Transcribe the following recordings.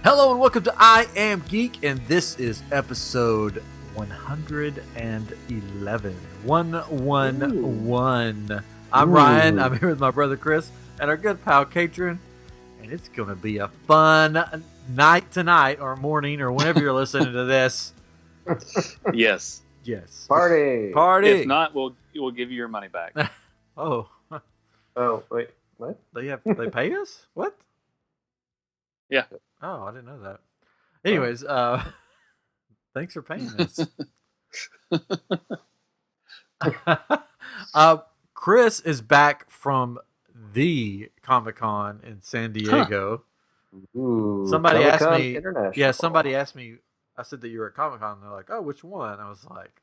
Hello and welcome to I Am Geek, and this is episode 111. 111. I'm Ryan. I'm here with my brother Chris and our good pal Katrin, and it's going to be a fun night tonight or morning or whenever you're listening to this. Yes. Yes. Party. If not, we'll give you your money back. Oh. Oh, wait. What? They pay us? What? Yeah. Oh, I didn't know that. Anyways, thanks for paying us. Chris is back from the Comic-Con in San Diego. Ooh, Somebody asked Comic-Con me. International. Yeah, somebody asked me. I said that you were at Comic-Con. And they're like, "Oh, which one?" I was like,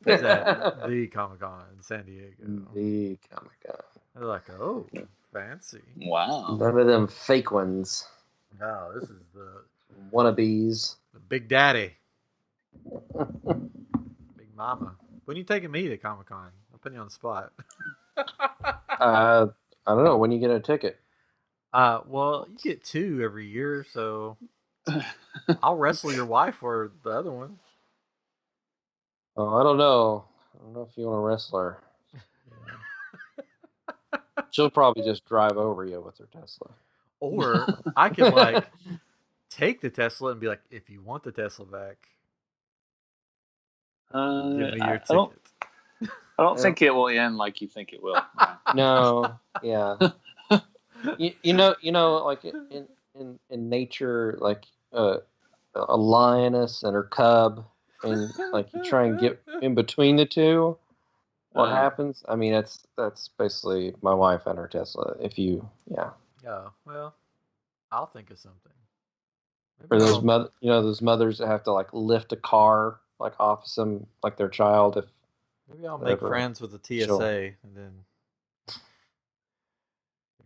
"Is at the Comic-Con in San Diego?" The Comic-Con. They're like, "Oh, fancy." Wow. None of them fake ones. No, this is the Wannabes. Big Daddy, Big Mama. When are you taking me to Comic-Con? I'll put you on the spot. I don't know. When you get a ticket? Well, you get 2 every year, so I'll wrestle your wife for the other one. Oh, I don't know. I don't know if you want to wrestle her. She'll probably just drive over you with her Tesla. Or I could take the Tesla and be like, if you want the Tesla back, give me your ticket. I don't think it will end like you think it will. No, yeah. you know, like in nature, like a lioness and her cub, and like you try and get in between the two. What happens? I mean, that's basically my wife and her Tesla. Oh, well, I'll think of something. Or those those mothers that have to like lift a car like off some like their child. Maybe I'll make friends with the TSA and then get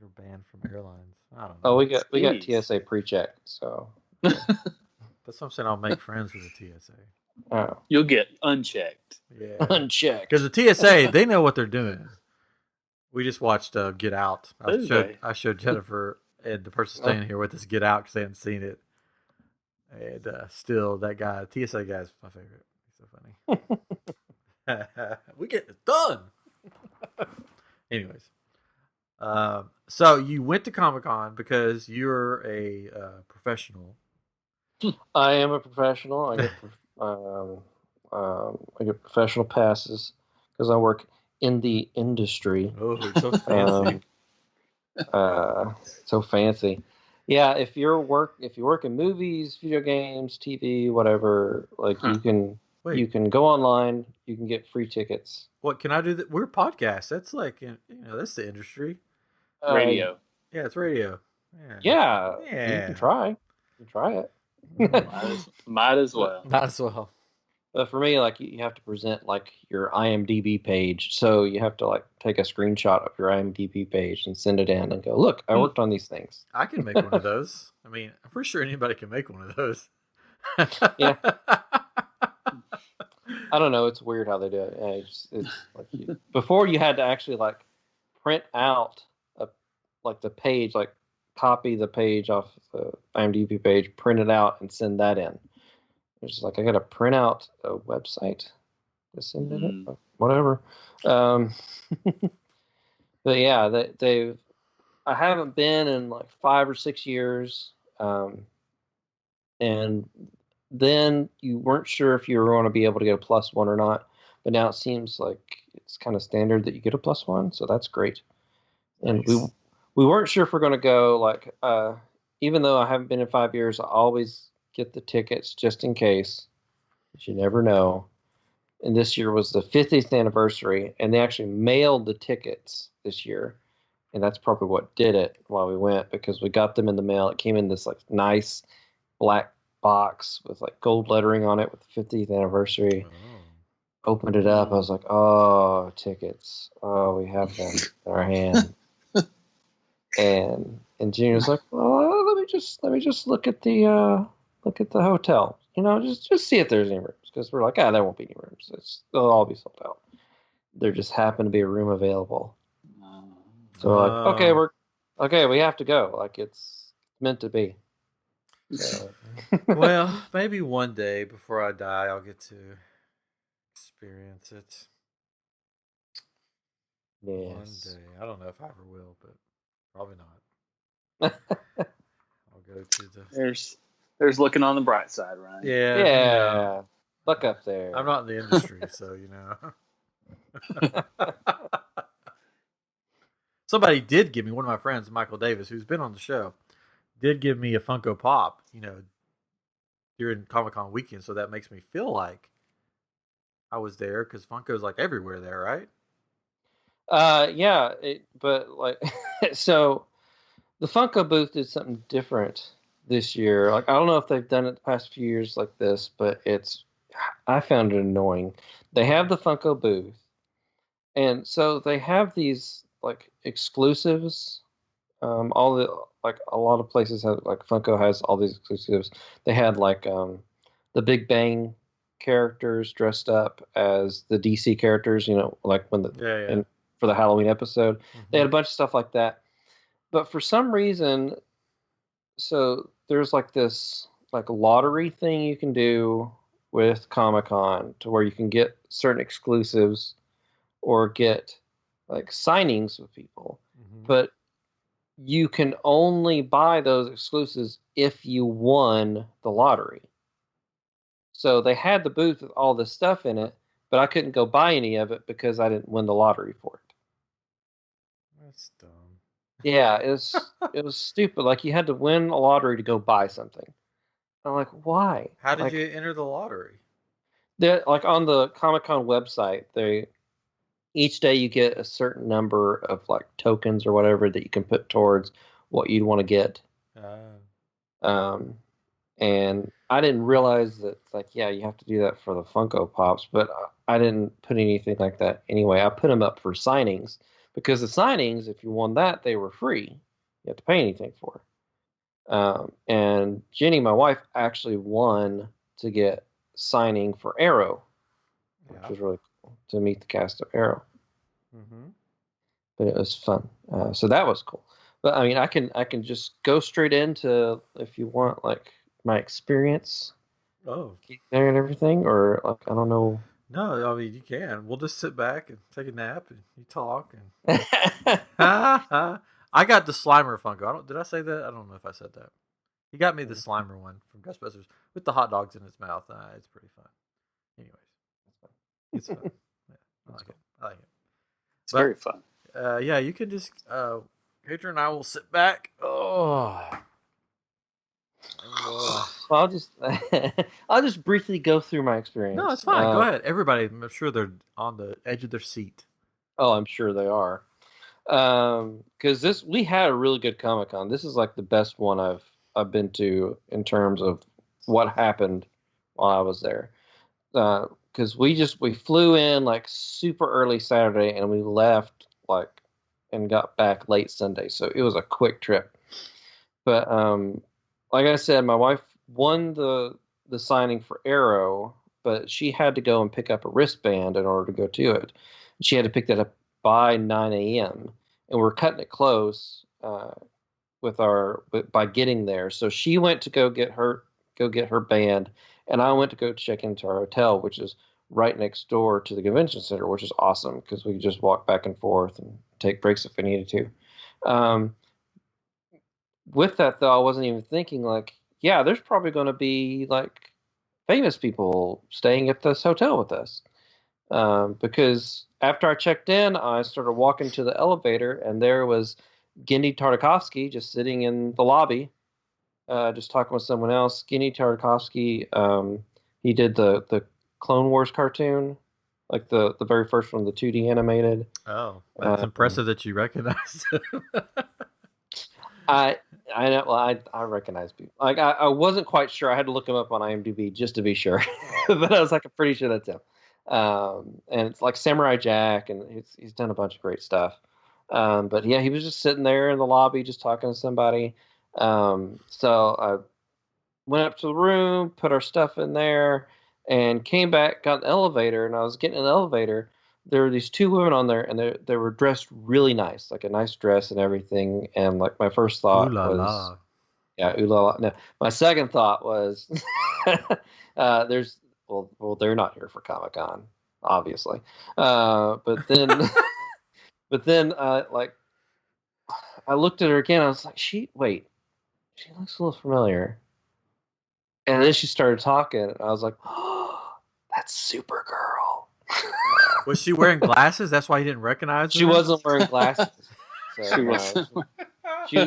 her banned from airlines. I don't know. Oh, we got TSA pre-check, so. That's what I'm saying. I'll make friends with the TSA. Oh. You'll get unchecked. Yeah, unchecked. Because the TSA, they know what they're doing. We just watched Get Out. I showed Jennifer and the person staying here with us Get Out because they hadn't seen it. And still, that guy, TSA guy, is my favorite. He's so funny. We get it done. Anyways, so you went to Comic-Con because you're a professional. I am a professional. I get professional passes because I work in the industry. Oh, it's so fancy. So fancy. Yeah, if you work in movies, video games, TV, whatever, like you can go online, you can get free tickets. What can I do? We're a podcast. That's like that's the industry. Radio. Yeah, it's radio. Yeah. You can try. You can try it. Might as well. Might as well. But for me, like you have to present like your IMDb page, so you have to like take a screenshot of your IMDb page and send it in and go, look, I worked on these things. I can make one of those. I mean, I'm pretty sure anybody can make one of those. Yeah. I don't know. It's weird how they do it. Yeah, it's like before you had to actually like print out like the page, like copy the page off the IMDb page, print it out, and send that in. It's just like I got to print out a website to send it. Whatever. But yeah, I haven't been in like 5 or 6 years, and then you weren't sure if you were going to be able to get a +1 or not. But now it seems like it's kind of standard that you get a +1, so that's great. And nice. we weren't sure if we're going to go like even though I haven't been in 5 years, I always get the tickets just in case. You never know. And this year was the 50th anniversary, and they actually mailed the tickets this year, and that's probably what did it while we went, because we got them in the mail. It came in this like nice black box with like gold lettering on it with the 50th anniversary. Opened it up. I was like, oh, tickets. Oh, we have them in our hand. And Junior was like, well, let me just look at the hotel. Just see if there's any rooms, because we're like, there won't be any rooms. They'll all be sold out. There just happened to be a room available. So we're like, okay, we have to go. Like it's meant to be. So. Well, maybe one day before I die, I'll get to experience it. Yes. One day. I don't know if I ever will, but probably not. I'll go to the. There's looking on the bright side, Ryan. Yeah. Yeah. You know, Look up there. I'm not in the industry, so you know. Somebody did give me, one of my friends, Michael Davis, who's been on the show, did give me a Funko Pop, during Comic-Con weekend, so that makes me feel like I was there, because Funko's like everywhere there, right? Yeah, but like, so the Funko booth did something different this year. Like, I don't know if they've done it the past few years like this, but I found it annoying. They have the Funko booth, and so they have these like exclusives. All the like a lot of places have like Funko has all these exclusives. They had like the Big Bang characters dressed up as the DC characters, like when for the Halloween episode. Mm-hmm. They had a bunch of stuff like that. But for some reason, so there's like this like lottery thing you can do with Comic-Con to where you can get certain exclusives or get like signings with people. Mm-hmm. But you can only buy those exclusives if you won the lottery. So they had the booth with all this stuff in it, but I couldn't go buy any of it because I didn't win the lottery for it. That's dumb. Yeah, it was stupid. Like, you had to win a lottery to go buy something. I'm like, why? How did you enter the lottery? Like on the Comic-Con website, each day you get a certain number of like tokens or whatever that you can put towards what you'd want to get. And I didn't realize that, like, yeah, you have to do that for the Funko Pops, but I didn't put anything like that anyway. I put them up for signings because the signings, if you won that, they were free. You have to pay anything for. And Jenny, my wife, actually won to get signing for Arrow, which was really cool, to meet the cast of Arrow. Mm-hmm. But it was fun. So that was cool. But I mean, I can just go straight into, if you want, like, my experience. Oh, there and everything, or like, I don't know. No, I mean, you can. We'll just sit back and take a nap, and you talk. And I got the Slimer Funko. Did I say that? I don't know if I said that. He got me the Slimer one from Ghostbusters with the hot dogs in his mouth. It's pretty fun. Anyways, it's fun. Yeah, I like it. It's very fun. Yeah, you can just. Pedro and I will sit back. Well, I'll just briefly go through my experience. No, it's fine. Go ahead. Everybody, I'm sure they're on the edge of their seat. Oh, I'm sure they are. Because we had a really good Comic-Con. This is like the best one I've been to in terms of what happened while I was there. Because we flew in like super early Saturday and we left and got back late Sunday. So it was a quick trip. But like I said, my wife won the signing for Arrow, but she had to go and pick up a wristband in order to go to it. She had to pick that up by 9 a.m. and we're cutting it close by getting there. So she went to go get her band, and I went to go check into our hotel, which is right next door to the convention center, which is awesome because we could just walk back and forth and take breaks if we needed to. With that, though, I wasn't even thinking, like, yeah, there's probably going to be, like, famous people staying at this hotel with us. Because after I checked in, I started walking to the elevator, and there was Gendy Tartakovsky just sitting in the lobby, just talking with someone else. Gendy Tartakovsky, he did the Clone Wars cartoon, like the very first one, the 2D animated. Oh, that's impressive that you recognize it. I know. Well, I recognize people. Like, I wasn't quite sure. I had to look him up on IMDb just to be sure, but I was like, I'm pretty sure that's him. And it's like Samurai Jack, and he's done a bunch of great stuff. But yeah, he was just sitting there in the lobby, just talking to somebody. So I went up to the room, put our stuff in there, and came back, got an elevator, and I was getting in the elevator. There were these two women on there, and they were dressed really nice, like a nice dress and everything. And like my first thought was, Yeah, ooh la la. No, my second thought was there's they're not here for Comic-Con, obviously. But then like I looked at her again. I was like, she looks a little familiar. And then she started talking, and I was like, oh, that's Supergirl. Was she wearing glasses? That's why you didn't recognize her? She wasn't wearing glasses. So, She wasn't. She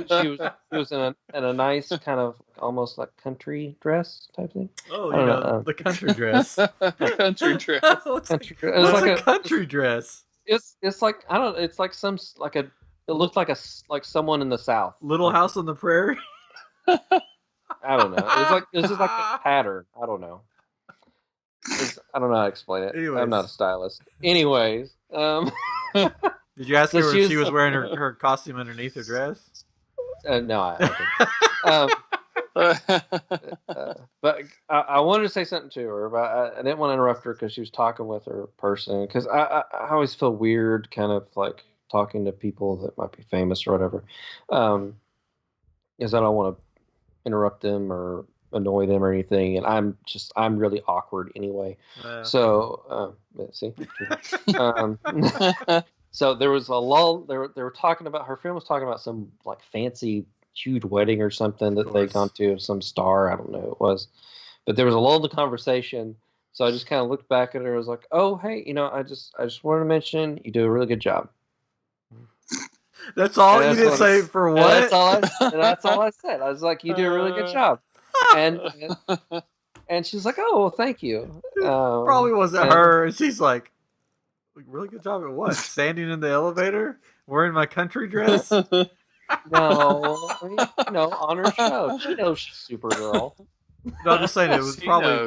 was in a nice kind of almost like country dress type thing. Oh, you know, the country dress. Country dress. What's What's a country dress? It's like I don't know. It's like it looked like someone in the South. Little House on the Prairie. I don't know. It was just like a pattern. I don't know. I don't know how to explain it. Anyways. I'm not a stylist. Anyways, did you ask her if she was wearing her costume underneath her dress? No, I didn't. But I wanted to say something to her, but I didn't want to interrupt her because she was talking with her person. Because I always feel weird, kind of like talking to people that might be famous or whatever, because I don't want to interrupt them or annoy them or anything, and I'm really awkward anyway. So see. So there was a lull. They were talking about her friend was talking about some like fancy huge wedding or something that they'd gone to, some star. I don't know who it was, but there was a lull in the conversation. So I just kind of looked back at her. And was like, "Oh, hey, I just wanted to mention you do a really good job." That's all you didn't say for what? That's all I said. I was like, "You do a really good job," and she's like, "Oh, well, thank you." Probably wasn't her. And she's like, "Really good job at what? Standing in the elevator, wearing my country dress." No, on her show, she knows she's Supergirl. No, I'm just saying it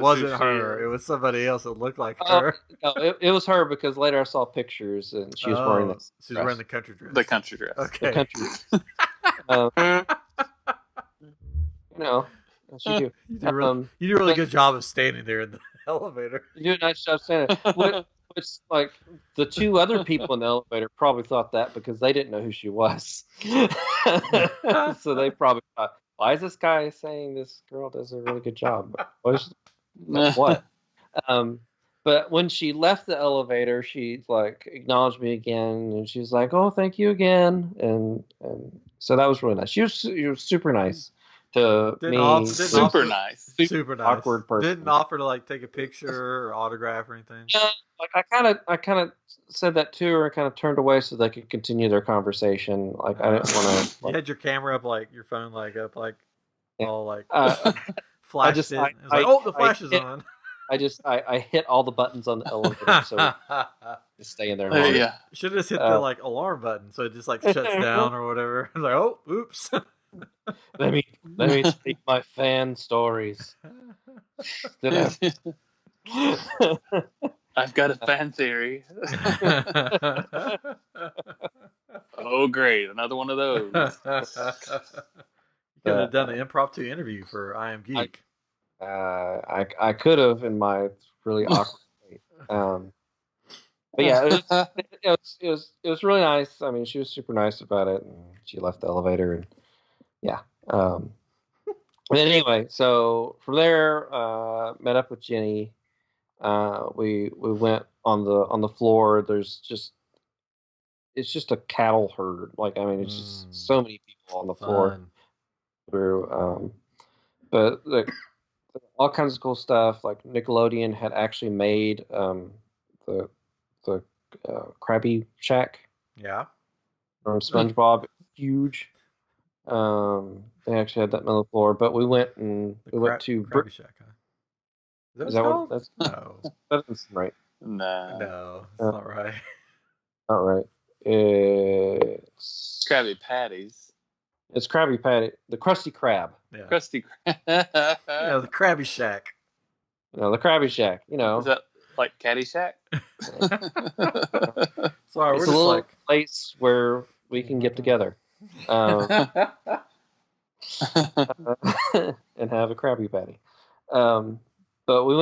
wasn't her. It was somebody else that looked like her. No, it was her because later I saw pictures and she was wearing this. She's wearing the country dress. The country dress. Okay. The country dress. She do. You do a really good job of standing there in the elevator. You do a nice job standing. Which, like, the two other people in the elevator probably thought that because they didn't know who she was. So they probably thought, why is this guy saying this girl does a really good job? What? But when she left the elevator, she like acknowledged me again, and she's like, "Oh, thank you again," and so that was really nice. She was super nice to me. Super nice. Awkward person. Didn't offer to like take a picture or autograph or anything. Yeah, like I kind of said that to her and kind of turned away so they could continue their conversation. Like I didn't want to. You had your camera up, like your phone, like up, like all like flashed. The flash is on. I hit all the buttons on the elevator so to stay in there. Yeah, should have just hit the like alarm button so it just like shuts down or whatever. I was like, oh, oops. Let me speak my fan stories. I've got a fan theory. Oh, great. Another one of those. You could have done an impromptu interview for I Am Geek. I could have in my really awkward way. But yeah, it was really nice. I mean, she was super nice about it, and she left the elevator, and yeah. But anyway, so from there, met up with Jenny. We went on the floor. It's just a cattle herd. Like, I mean, it's just so many people on the floor. But all kinds of cool stuff. Like Nickelodeon had actually made the Krabby Shack. Yeah. From SpongeBob, huge. They actually had that on the floor, but we went to Krabby Shack. Huh? Is that what it's called? No. That doesn't seem right. No, that's not right. Not right. It's Krabby Patties. It's Krabby Patty, the Krusty Krab. Yeah. Krusty Krab. The Krabby Shack. The Krabby Shack. Is that like Caddyshack? Sorry, it's a little place where we can get together and have a Krabby Patty. But we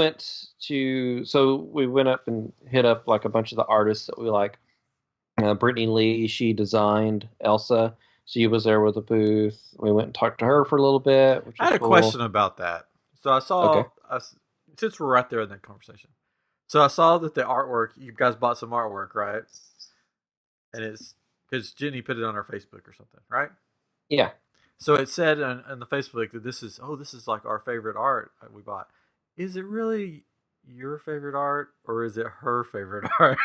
went up and hit up like a bunch of the artists that we like. Brittany Lee, she designed Elsa. she was there with the booth. We went and talked to her for a little bit, which I was had a cool. question about that. So I saw, since we're right there in that conversation, so I saw that the artwork, you guys bought some artwork, right? And it's because Jenny put it on her Facebook or something, right? Yeah. So it said on the Facebook that this is like our favorite art we bought. Is it really your favorite art, or is it her favorite art?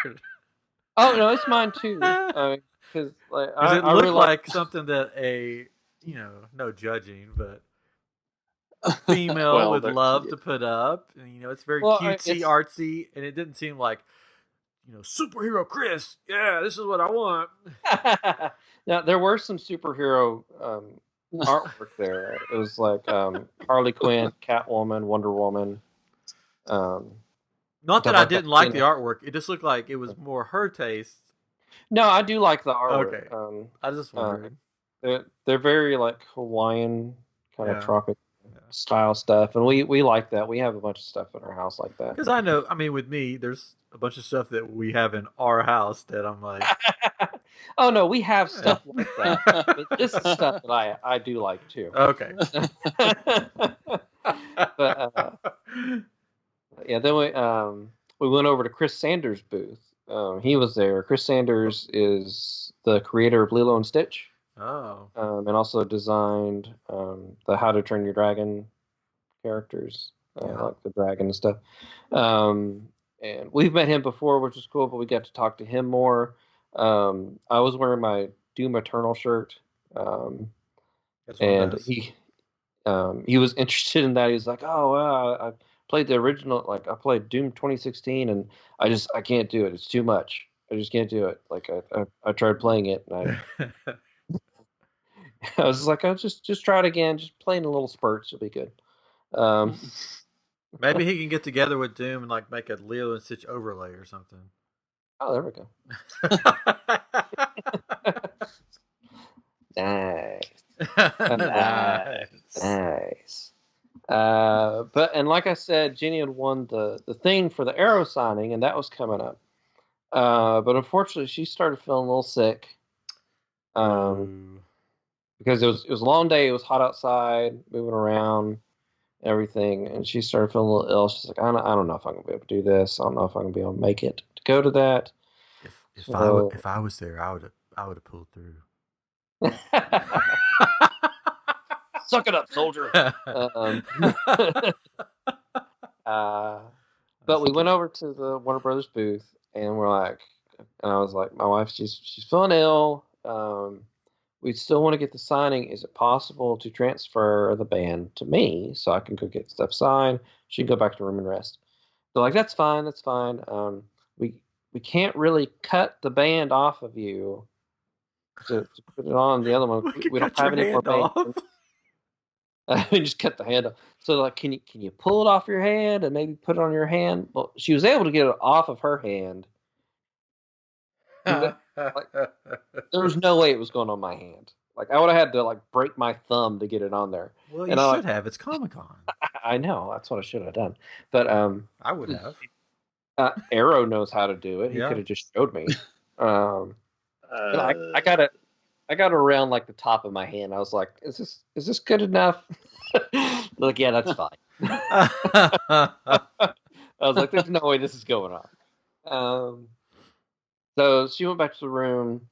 Oh no, it's mine too. Because it looked like something that no judging, but a female would love to put up, and it's very cutesy, artsy, and it didn't seem like superhero Chris. Yeah, this is what I want. Now there were some superhero artwork there. It was like Harley Quinn, Catwoman, Wonder Woman. Not that I didn't like the artwork. It just looked like it was more her taste. No, I do like the artwork. Okay. I just wondered. They're very like Hawaiian kind of tropic style stuff, and we like that. We have a bunch of stuff in our house like that. Because I know, with me, there's a bunch of stuff that we have in our house that I'm like, oh no, we have stuff like that. But this is stuff that I do like too. Okay. But yeah, then we went over to Chris Sanders' booth. He was there. Chris Sanders is the creator of Lilo and Stitch. Oh. And also designed the How to Train Your Dragon characters, like the dragon and stuff. And we've met him before, which was cool, but we got to talk to him more. I was wearing my Doom Eternal shirt, and he was interested in that. He was like, "Oh, I played the original. Like, I played Doom 2016, and I can't do it. It's too much. I just can't do it. Like, I tried playing it, and I was like, "Oh, just try it again. Just play in a little spurts. It'll be good." Maybe he can get together with Doom and like make a Lilo and Stitch overlay or something. Oh, there we go. Nice. But like I said, Jenny had won the thing for the Arrow signing, and that was coming up. But unfortunately, she started feeling a little sick. Because it was a long day. It was hot outside, moving around, everything, and she started feeling a little ill. She's like, I don't know if I'm gonna be able to do this. I don't know if I'm gonna be able to make it to go to that. If I was there, I would have pulled through. Suck it up, soldier. But we went over to the Warner Brothers booth, and and I was like, my wife, she's feeling ill. We still want to get the signing. Is it possible to transfer the band to me so I can go get stuff signed? She can go back to the room and rest. They're like, that's fine. We can't really cut the band off of you to put it on the other one. We don't have any more band. We just cut the hand off. So like, can you pull it off your hand and maybe put it on your hand? Well, she was able to get it off of her hand. There was no way it was going on my hand. Like, I would have had to like break my thumb to get it on there. Well, you should have. It's Comic-Con. I know. That's what I should have done. But I would have. Arrow knows how to do it. He could have just showed me. I got it around like the top of my hand. I was like, is this good enough? Like, yeah, that's fine. I was like, there's no way this is going on. So she went back to the room.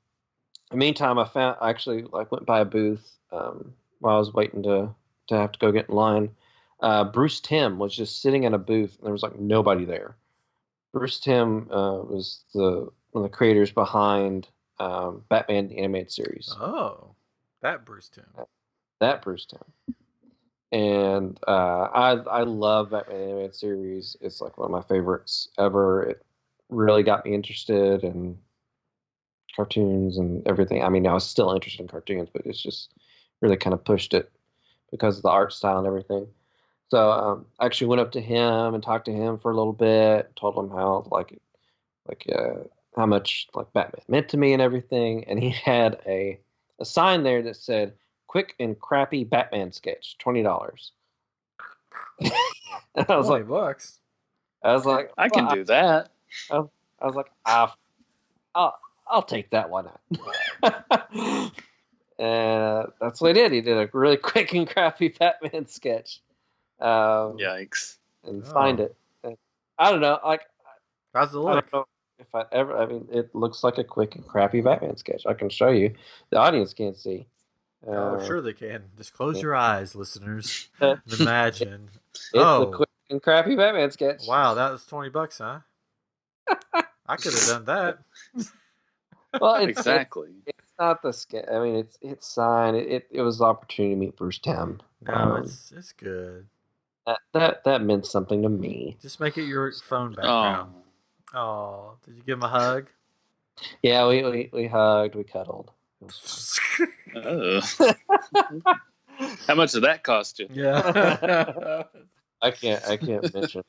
In the meantime, I actually went by a booth while I was waiting to have to go get in line. Bruce Timm was just sitting in a booth, and there was like nobody there. Bruce Timm was one of the creators behind Batman the Animated Series. Oh, that Bruce Timm. That Bruce Timm. And I love Batman the Animated Series. It's like one of my favorites ever. It really got me interested in cartoons and everything. I mean, I was still interested in cartoons, but it's just really kind of pushed it because of the art style and everything. So I actually went up to him and talked to him for a little bit, told him how how much like Batman meant to me and everything. And he had a sign there that said, "Quick and crappy Batman sketch, $20." And I was like, $20. I was like, I can do that. I was like, I'll take that one out. And that's what he did. He did a really quick and crappy Batman sketch. Yikes! And find it. And I don't know. Like, how's the I look? don't know if I ever. I mean, it looks like a quick and crappy Batman sketch. I can show you. The audience can't see. Sure they can. Just close your eyes, listeners. It's Imagine. a quick and crappy Batman sketch. Wow, that was $20, huh? I could have done that. Well, exactly. It's not the sketch. I mean, it's signed. It was the opportunity to meet Bruce Timm. No, it's good. That meant something to me. Just make it your phone background. Oh, did you give him a hug? Yeah, we hugged, we cuddled. Oh. How much did that cost you? Yeah. I can't mention.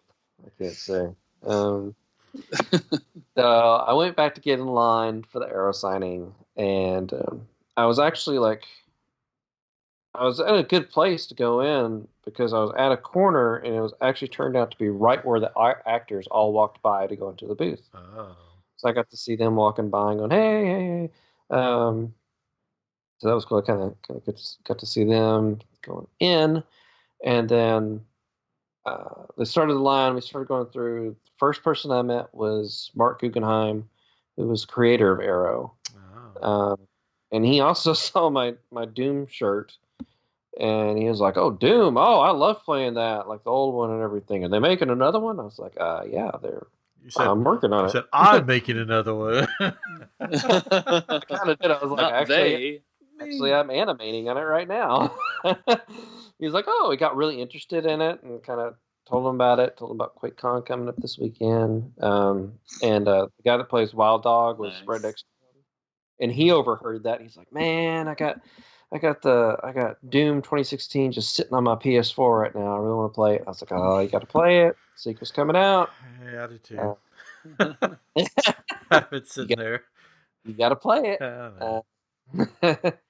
I can't say. So I went back to get in line for the Arrow signing, and I was actually I was at a good place to go in because I was at a corner, and it was actually turned out to be right where the actors all walked by to go into the booth. Oh. So I got to see them walking by and going, hey, hey, hey. So that was cool. I kind of got to see them going in, and then they started the line. We started going through. The first person I met was Mark Guggenheim, who was creator of Arrow. Oh. And he also saw my Doom shirt, and he was like, "Oh, Doom! Oh, I love playing that, like the old one and everything. Are they making another one?" I was like, "Yeah, I'm working on it." You said I'm making another one. I kind of did. I was like, actually, I'm animating on it right now. He was like, "Oh," he got really interested in it, and kind of told him about it. Told him about QuakeCon coming up this weekend. And the guy that plays Wild Dog was right next to him, and he overheard that. He's like, "Man, I got Doom 2016 just sitting on my PS4 right now. I really want to play it." I was like, "Oh, you got to play it. Sequel's coming out." Yeah, I do too. I've been sitting there. You got to play it.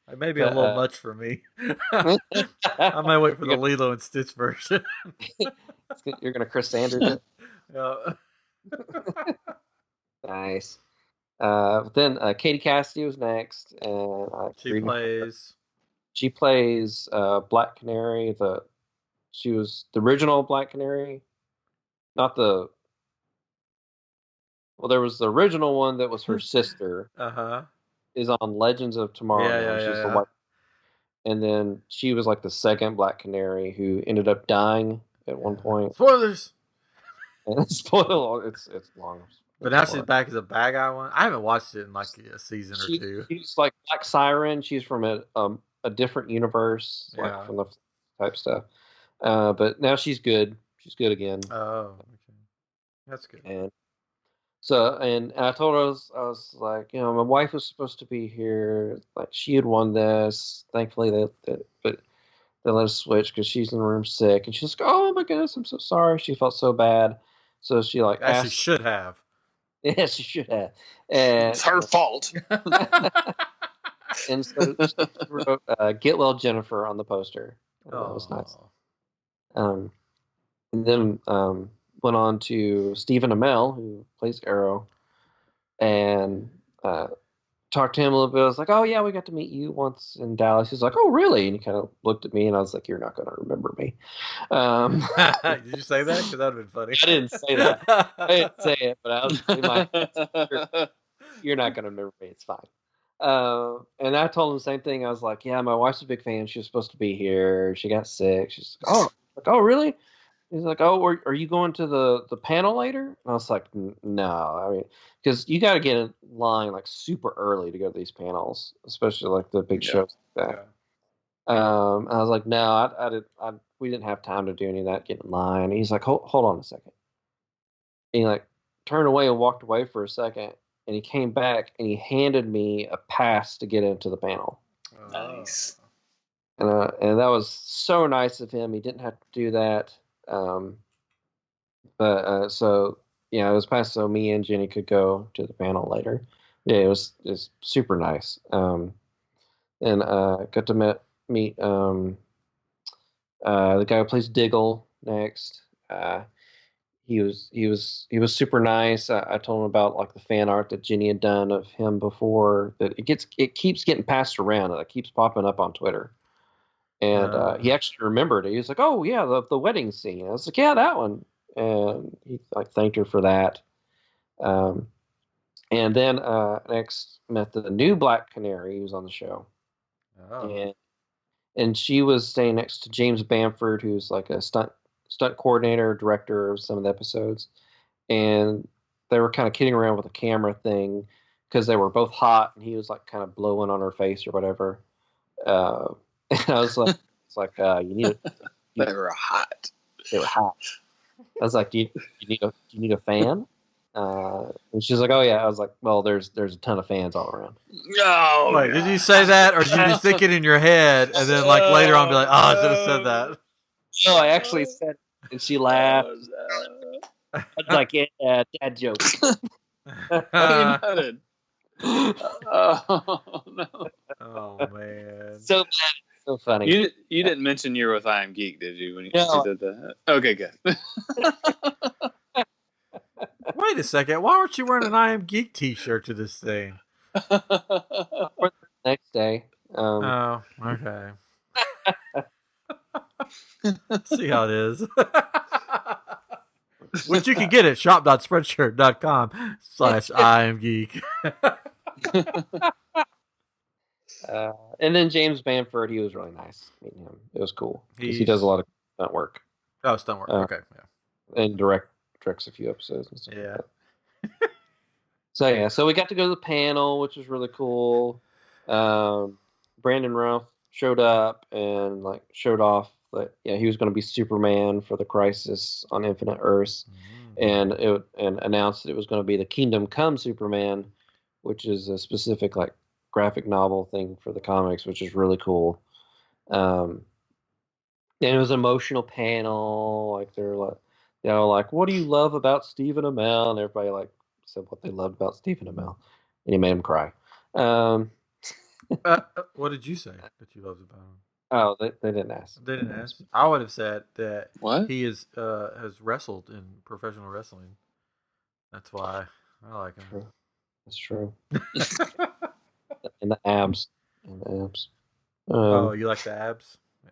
It may be a little much for me. I might wait for the Lilo and Stitch version. You're gonna Chris Sanders it. Yeah. Nice. But then Katie Cassidy was next, and She plays Black Canary. She was the original Black Canary, not the. Well, there was the original one that was her sister. Is on Legends of Tomorrow. Yeah. The white. And then she was like the second Black Canary who ended up dying at one point. Spoilers. Spoiler. It's long. But now she's back as a bad guy one. I haven't watched it in like a season or two. She's like Black Siren. She's from a different universe, like from the type stuff. But now she's good. She's good again. Oh, okay. That's good. And so, and I told her, I was like, my wife was supposed to be here. Like, she had won this. Thankfully, but they let us switch because she's in the room sick. And she's like, "Oh my goodness, I'm so sorry." She felt so bad. So she Actually, should have. Yeah, she should have. And it's her fault. And so she wrote "Get Well, Jennifer" on the poster. That was nice. And then went on to Stephen Amell, who plays Arrow, and talked to him a little bit. I was like, "Oh yeah, we got to meet you once in Dallas." He's like, "Oh really?" And he kind of looked at me, and I was like, "You're not going to remember me." Did you say that? Because that would have been funny. I didn't say that. I didn't say it, but I was in my. You're not going to remember me. It's fine. And I told him the same thing. I was like, "Yeah, my wife's a big fan. She was supposed to be here. She got sick." She's like, "Oh really?" He's like, "Oh, are you going to the panel later?" And I was like, "No, I mean, because you got to get in line like super early to go to these panels, especially like the big shows like that." And I was like, "No, we didn't have time to do any of that. Get in line." And he's like, "Hold on a second." And he like turned away and walked away for a second, and he came back and he handed me a pass to get into the panel. Nice. And that was so nice of him. He didn't have to do that. So it was passed so me and Jenny could go to the panel later. Yeah, it was super nice. And got to meet the guy who plays Diggle next. He was super nice. I told him about like the fan art that Jenny had done of him before. That it keeps getting passed around. And it keeps popping up on Twitter. And he actually remembered it. He was like, "Oh yeah, the wedding scene." I was like, "Yeah, that one." And he like thanked her for that. And then next met the new Black Canary, who was on the show, and she was staying next to James Bamford, who's like a stunt coordinator, director of some of the episodes, and they were kind of kidding around with the camera thing because they were both hot, and he was like kind of blowing on her face or whatever. And I was like, "It's like you need." They were hot. They were hot. I was like, "Do you need a fan?" And she's like, "Oh yeah." I was like, "Well, there's a ton of fans all around." No. Wait, did you say that, or did you just think it in your head, and then like later on be like, "Oh, I should have said that." No, I actually said it, and she laughed. I was like, "Yeah, dad joke." Oh no! Oh man! So bad, so funny. You didn't mention you're with I Am Geek, did you? When you did that? Okay, good. Wait a second. Why aren't you wearing an I Am Geek T-shirt to this thing? Next day. Oh, okay. See how it is. Which you can get at shop.spreadshirt.com/IamGeek. And then James Bamford, he was really nice meeting him. It was cool because he does a lot of stunt work. Oh, stunt work. Okay, yeah. And directs a few episodes and stuff. Yeah. So we got to go to the panel, which was really cool. Brandon Routh showed up and like showed off that he was going to be Superman for the Crisis on Infinite Earths, and announced that it was going to be the Kingdom Come Superman, which is a specific like graphic novel thing for the comics, which is really cool. And it was an emotional panel. Like they're like, like, what do you love about Stephen Amell? And everybody like said what they loved about Stephen Amell, and he made him cry. What did you say that you loved about him? Oh, they didn't ask. They didn't ask. I would have said that what? he is has wrestled in professional wrestling. That's why I like him. True. That's true. And the abs. Oh, you like the abs? Yeah.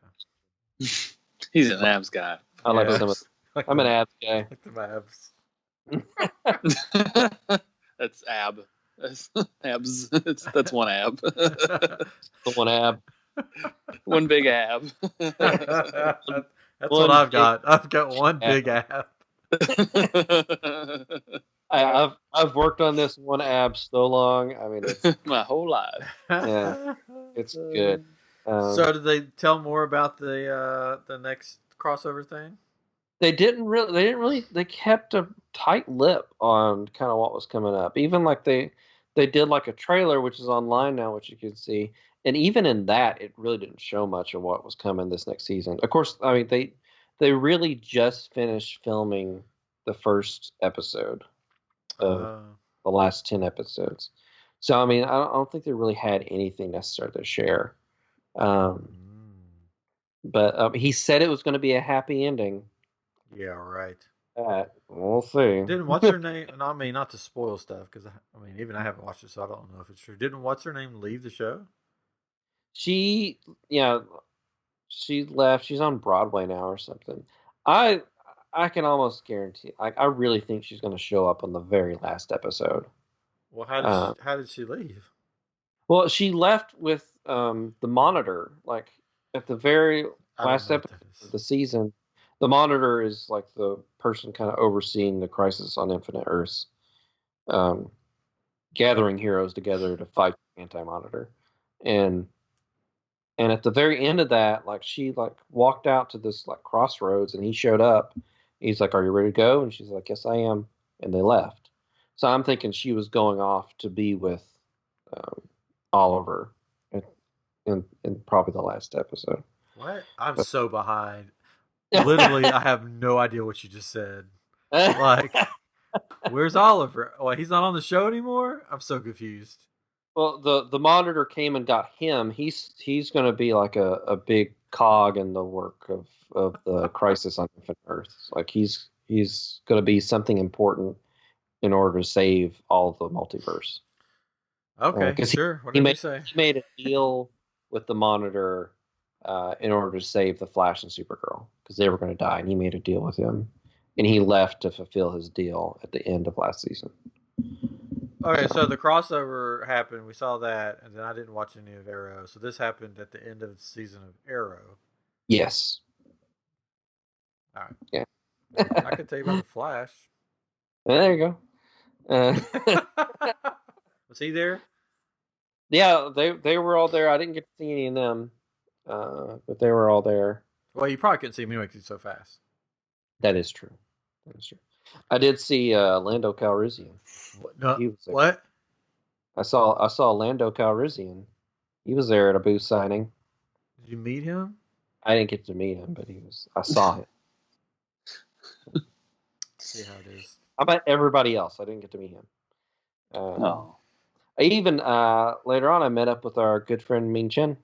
He's an abs guy. I like some. I'm an abs guy. Like the abs. That's ab. That's abs. That's one ab. The one ab. One big ab. That's what I've got. I've got one big ab. I've worked on this one ab so long. I mean, it's my whole life. Yeah, it's good. So did they tell more about the next crossover thing? They didn't really. They kept a tight lip on kind of what was coming up. Even like they did like a trailer, which is online now, which you can see. And even in that, it really didn't show much of what was coming this next season. Of course, I mean they really just finished filming the first episode of the last 10 episodes. So I mean, I don't think they really had anything necessary to share. But he said it was going to be a happy ending. Yeah, right. We'll see. Didn't what's her name? I mean, not to spoil stuff, because I mean, even I haven't watched it, so I don't know if it's true. Didn't what's her name leave the show? She left. She's on Broadway now or something. I can almost guarantee. I really think she's going to show up on the very last episode. Well, how did she leave? Well, she left with the Monitor. Like at the very last episode of the season, the Monitor is like the person kind of overseeing the Crisis on Infinite Earths, gathering heroes together to fight Anti-Monitor, and at the very end of that, like she like walked out to this like crossroads, and he showed up. He's like, "Are you ready to go?" And she's like, "Yes, I am." And they left. So I'm thinking she was going off to be with Oliver in probably the last episode. What? I'm so behind. Literally, I have no idea what you just said. Like, where's Oliver? Oh, he's not on the show anymore? I'm so confused. Well, the Monitor came and got him. He's going to be like a big cog in the work of the Crisis on Infinite Earths. Like he's going to be something important in order to save all the multiverse. Okay, sure. Whatever you say. He made a deal with the Monitor in order to save the Flash and Supergirl because they were going to die, and he made a deal with him, and he left to fulfill his deal at the end of last season. Okay, so the crossover happened. We saw that, and then I didn't watch any of Arrow. So this happened at the end of the season of Arrow. Yes. All right. Yeah. I could tell you about the Flash. There you go. Was he there? Yeah, they were all there. I didn't get to see any of them, but they were all there. Well, you probably couldn't see me because he's so fast. That is true. I did see Lando Calrissian. No, what? I saw Lando Calrissian. He was there at a booth signing. Did you meet him? I didn't get to meet him, but I saw him. See how it is. How about everybody else? I didn't get to meet him. No. I even later on I met up with our good friend Ming Chen.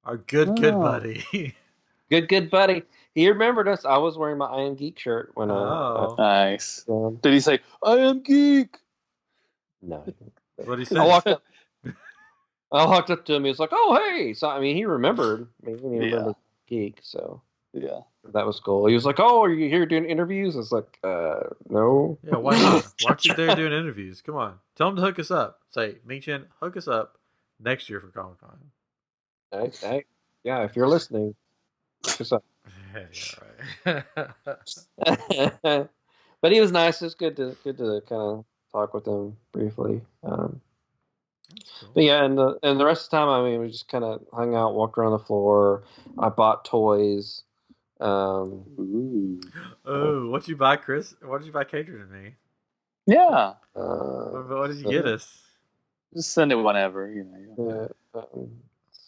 Our good buddy. good buddy. He remembered us. I was wearing my I Am Geek shirt when nice. Did he say I am geek? No. What did he say? I walked up to him. He was like, "Oh, hey!" So I mean, he remembered me. He remembered geek. So yeah, that was cool. He was like, "Oh, are you here doing interviews?" I was like, "No." Yeah, why not? Why aren't you there doing interviews? Come on, tell him to hook us up. Say, Ming Chen, hook us up next year for Comic Con. Yeah, if you're listening, hook us up. Yeah, right. But he was nice. It was good to kind of talk with him briefly. Cool. But yeah, and the rest of the time, I mean, we just kind of hung out, walked around the floor. I bought toys. Oh, what'd you buy, Chris? What did you buy catered to me? Yeah. What did you get us? Just send it whenever, you know.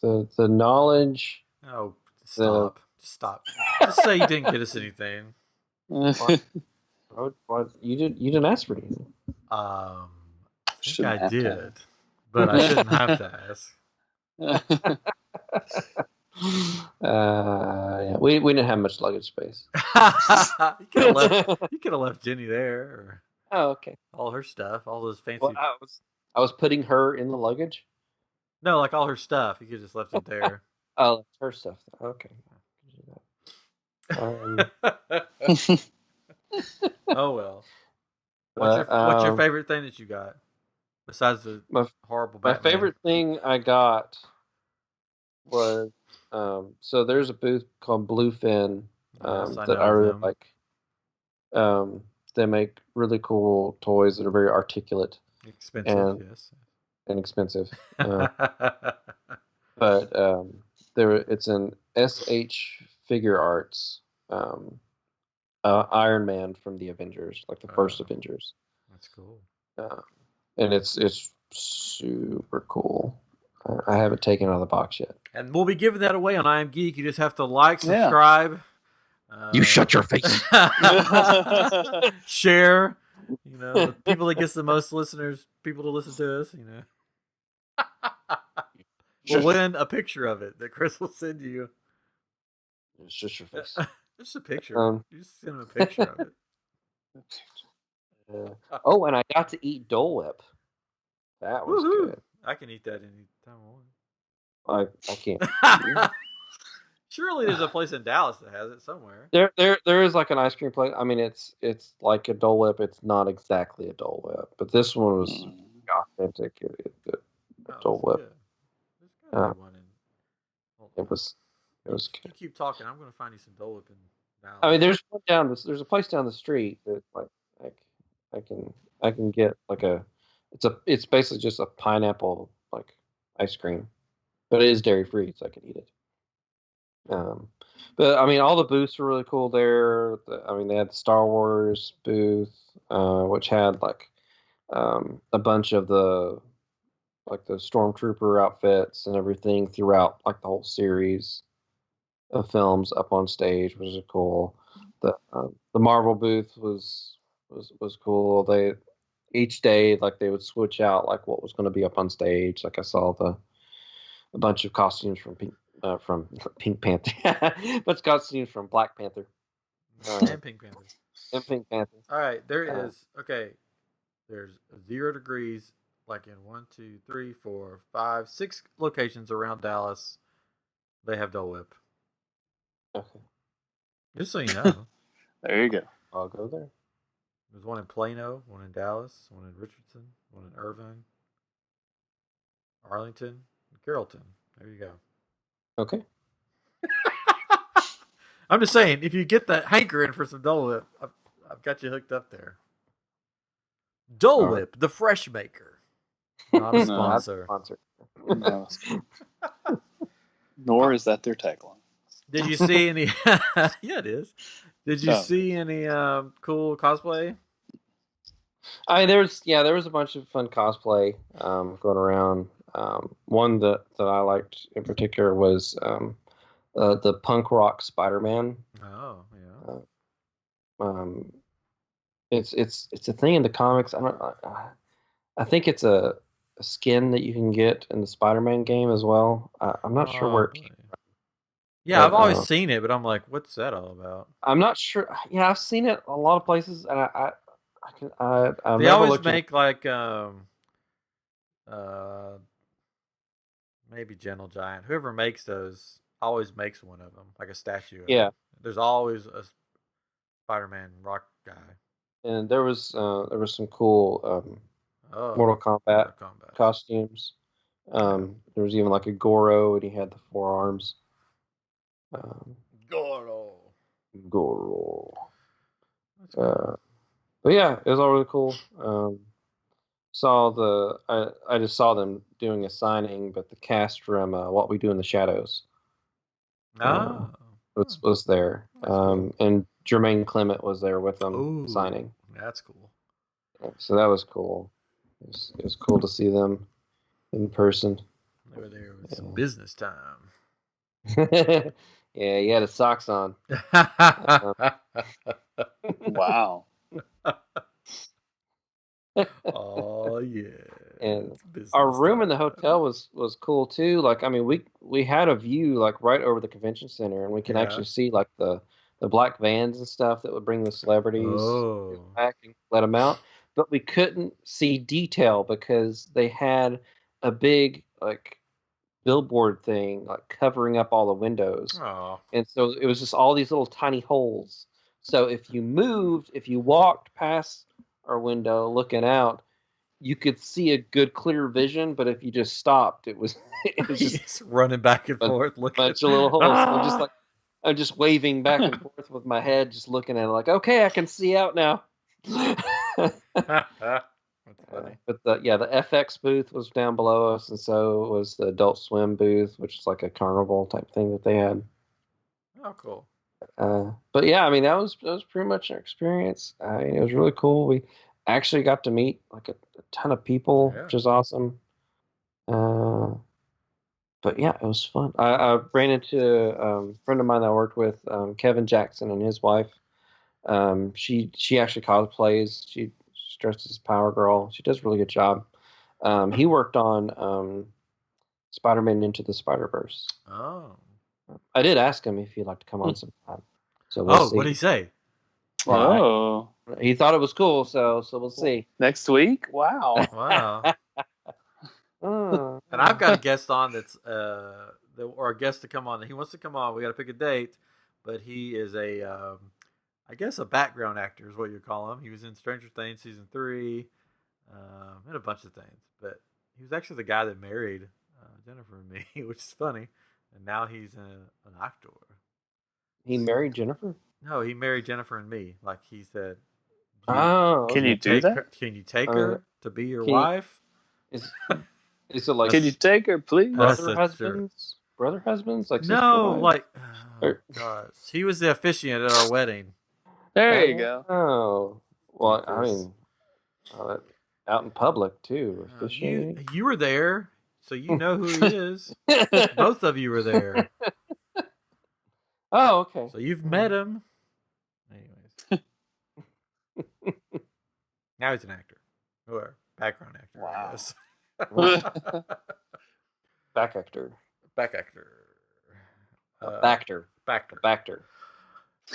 The knowledge. Oh, stop! Just stop! Just say you didn't get us anything. What? You didn't ask for anything. I think I did, but I shouldn't have to ask. Yeah, we didn't have much luggage space. You could have left Jenny there. Or oh, okay. All her stuff, all those fancy. Well, I was putting her in the luggage. No, like all her stuff. You could just left it there. Oh, her stuff. Okay. Oh well. What's your favorite thing that you got besides the horrible Batman? My favorite thing I got was so there's a booth called Bluefin that I really like. They make really cool toys that are very articulate, inexpensive. But it's an SH Figure Arts Iron Man from the Avengers, like the first Avengers. That's cool. And it's super cool. I haven't taken it out of the box yet. And we'll be giving that away on I Am Geek. You just have to like, subscribe. You shut your face. Share. You know, the people that gets the most listeners, people to listen to us, you know. We'll win a picture of it that Chris will send you. Shut your face. Just a picture. You just send him a picture of it. Oh, and I got to eat Dole Whip. That was good. I can eat that any time I want. I can't. Surely there's a place in Dallas that has it somewhere. There is like an ice cream place. I mean, it's like a Dole Whip. It's not exactly a Dole Whip, but this one was authentic. Dole Whip. It was good. You keep talking. I'm going to find you some Dole Whip in Dallas. I mean, there's a place down the street that I can get like it's basically just a pineapple like ice cream, but it is dairy free, so I can eat it. But I mean, all the booths were really cool there. I mean, they had the Star Wars booth, which had like a bunch of the Stormtrooper outfits and everything throughout like the whole series of films up on stage, which is cool. The Marvel booth was cool. They each day like they would switch out like what was going to be up on stage. Like I saw a bunch of costumes from Pink Panther, but costumes from Black Panther and Pink Panther. And Pink Panther. All right, there is There's 0 degrees, like in 1, 2, 3, 4, 5, 6 locations around Dallas. They have Dole Whip. Okay. Just so you know. There you go. I'll go there. There's one in Plano, one in Dallas, one in Richardson, one in Irvine, Arlington, Carrollton. There you go. Okay. I'm just saying, if you get that hankering for some Dole Whip, I've got you hooked up there. Dole Whip, the fresh maker. Not a sponsor. Not a sponsor. No. Nor is that their tagline. Did you see any? Yeah, it is. Did you see any cool cosplay? There was a bunch of fun cosplay going around. One that I liked in particular was the punk rock Spider-Man. Oh, yeah. It's a thing in the comics. I think it's a skin that you can get in the Spider-Man game as well. I'm not sure where it came from. Yeah, but I've always seen it, but I'm like, what's that all about? I'm not sure. Yeah, I've seen it a lot of places, and they always make like maybe Gentle Giant. Whoever makes those always makes one of them, like a statue. Yeah. There's always a Spider-Man rock guy. And there was some cool Mortal Kombat costumes. There was even like a Goro, and he had the 4 arms. Goro. But yeah, it was all really cool. I just saw them doing a signing, but the cast from What We Do in the Shadows was there. And Jermaine Clement was there with them signing. That's cool. So that was cool. It was cool to see them in person. They were there with some business time. Yeah, he had his socks on. Wow. Oh yeah. And our room in the hotel was cool too. Like, I mean, we had a view like right over the convention center, and we can actually see like the black vans and stuff that would bring the celebrities back and let them out. But we couldn't see detail because they had a big like billboard thing like covering up all the windows. And so it was just all these little tiny holes. So if you walked past our window looking out, you could see a good clear vision, but if you just stopped, it was just running back and forth, looking at a bunch of little holes. I'm just waving back and forth with my head, just looking at it like, okay, I can see out now. That's funny. But the FX booth was down below us, and so was the Adult Swim booth, which is like a carnival type thing that they had. Oh, cool. But yeah, I mean that was pretty much our experience. It was really cool. We actually got to meet like a ton of people, which is awesome. But yeah, it was fun. I ran into a friend of mine that I worked with, Kevin Jackson, and his wife. She actually cosplays. She dresses as Power Girl. She does a really good job. He worked on Spider-Man Into the Spider-Verse. Oh. I did ask him if he'd like to come on sometime. So we'll see. What did he say? Well, he thought it was cool, so we'll see. Next week? Wow. Wow. And I've got a guest on that's or a guest to come on. He wants to come on. We got to pick a date, but he is I guess a background actor is what you call him. He was in Stranger Things season 3, and a bunch of things. But he was actually the guy that married Jennifer and me, which is funny. And now he's an actor. He married Jennifer? No, he married Jennifer and me. Like he said. Can you do that? Can you take her to be your wife? Is it like? Can you take her, please? Brother husbands? Brother husbands? Like no, like. Oh, gosh, he was the officiant at our wedding. There you go. Oh, well, I mean, out in public too. You were there, so you know who he is. Both of you were there. Oh, okay. So you've met him. Anyways. Now he's an actor. Or background actor. Wow. I guess. Back actor. Back actor. Backter.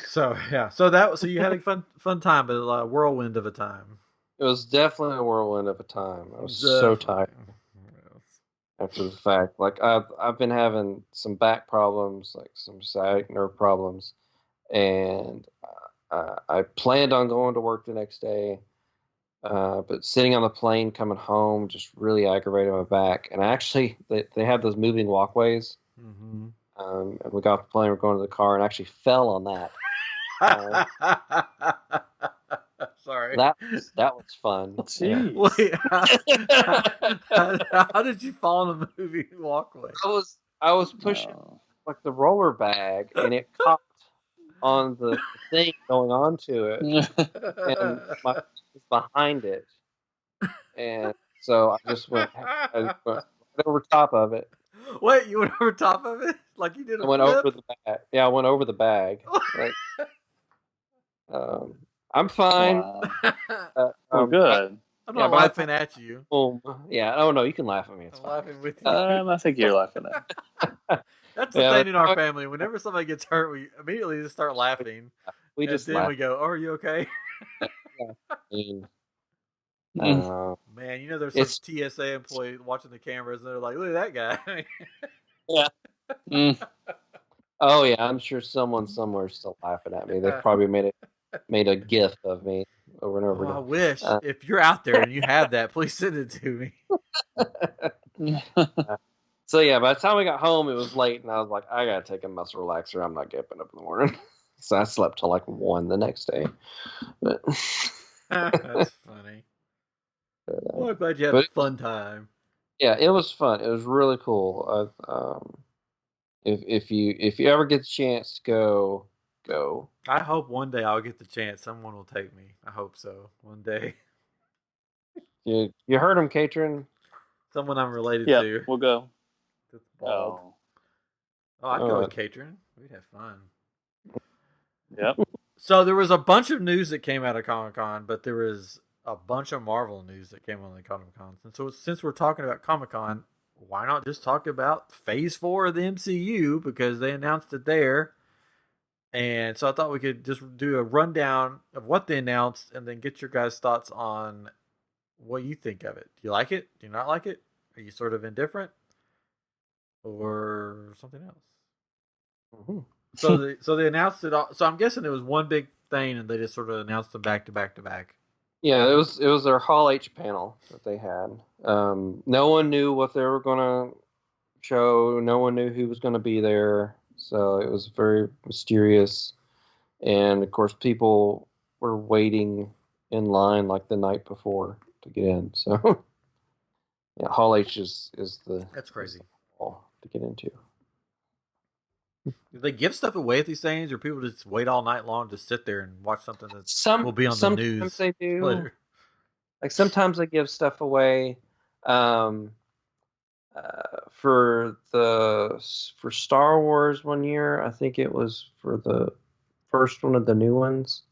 So yeah, so you had a fun time, but a whirlwind of a time. It was definitely a whirlwind of a time. I was so tired. after the fact. Like I've been having some back problems, like some sciatic nerve problems, and I planned on going to work the next day, but sitting on the plane coming home just really aggravated my back. And actually, they have those moving walkways. Mm-hmm. And we got off the plane, we're going to the car, and actually fell on that. Sorry. That was fun. Jeez. Wait, how did you fall in the movie walkway? I was pushing like the roller bag, and it caught on the thing going onto it, and my feet was behind it, and so I just went right over top of it. Wait, you went over top of it like you did a I went flip? over the bag. Yeah, I went over the bag. Like, I'm fine. Wow. Good. I'm not laughing at you. Yeah. Oh no, you can laugh at me. It's I'm fine. laughing with you. I think you're laughing at. That's the thing in our family. Whenever somebody gets hurt, we immediately just start laughing. We just then laugh. we go, "Oh, are you okay?" Man, you know there's some TSA employee watching the cameras, and they're like, "Look at that guy." Yeah. Oh yeah, I'm sure someone somewhere is still laughing at me. They've probably made a gif of me over and over again. I wish if you're out there and you have that, please send it to me. So yeah, by the time we got home, it was late, and I was like, I gotta take a muscle relaxer. I'm not getting up in the morning. So I slept till like 1 the next day. But that's funny. Well, I'm glad you had a fun time. Yeah, it was fun. It was really cool. If you ever get the chance to go. I hope one day I'll get the chance. Someone will take me. I hope so. One day. You heard him, Katrin? Someone I'm related to. We'll go. Oh, I'd go with Katrin. We'd have fun. Yep. So there was a bunch of news that came out of Comic-Con, but there was a bunch of Marvel news that came on the Comic-Con. And so since we're talking about Comic-Con, why not just talk about Phase 4 of the MCU, because they announced it there. And so I thought we could just do a rundown of what they announced and then get your guys' thoughts on what you think of it. Do you like it? Do you not like it? Are you sort of indifferent? Or something else? Mm-hmm. So they announced it all. So I'm guessing it was one big thing, and they just sort of announced them back to back to back. Yeah, it was their Hall H panel that they had. No one knew what they were going to show. No one knew who was going to be there. So it was very mysterious. And of course, people were waiting in line like the night before to get in. So yeah, Hall H is that's crazy to get into. Do they give stuff away at these things, or people just wait all night long to sit there and watch something that will be on the news? Sometimes they do. Later? Like sometimes they give stuff away. For Star Wars one year, I think it was for the first one of the new ones.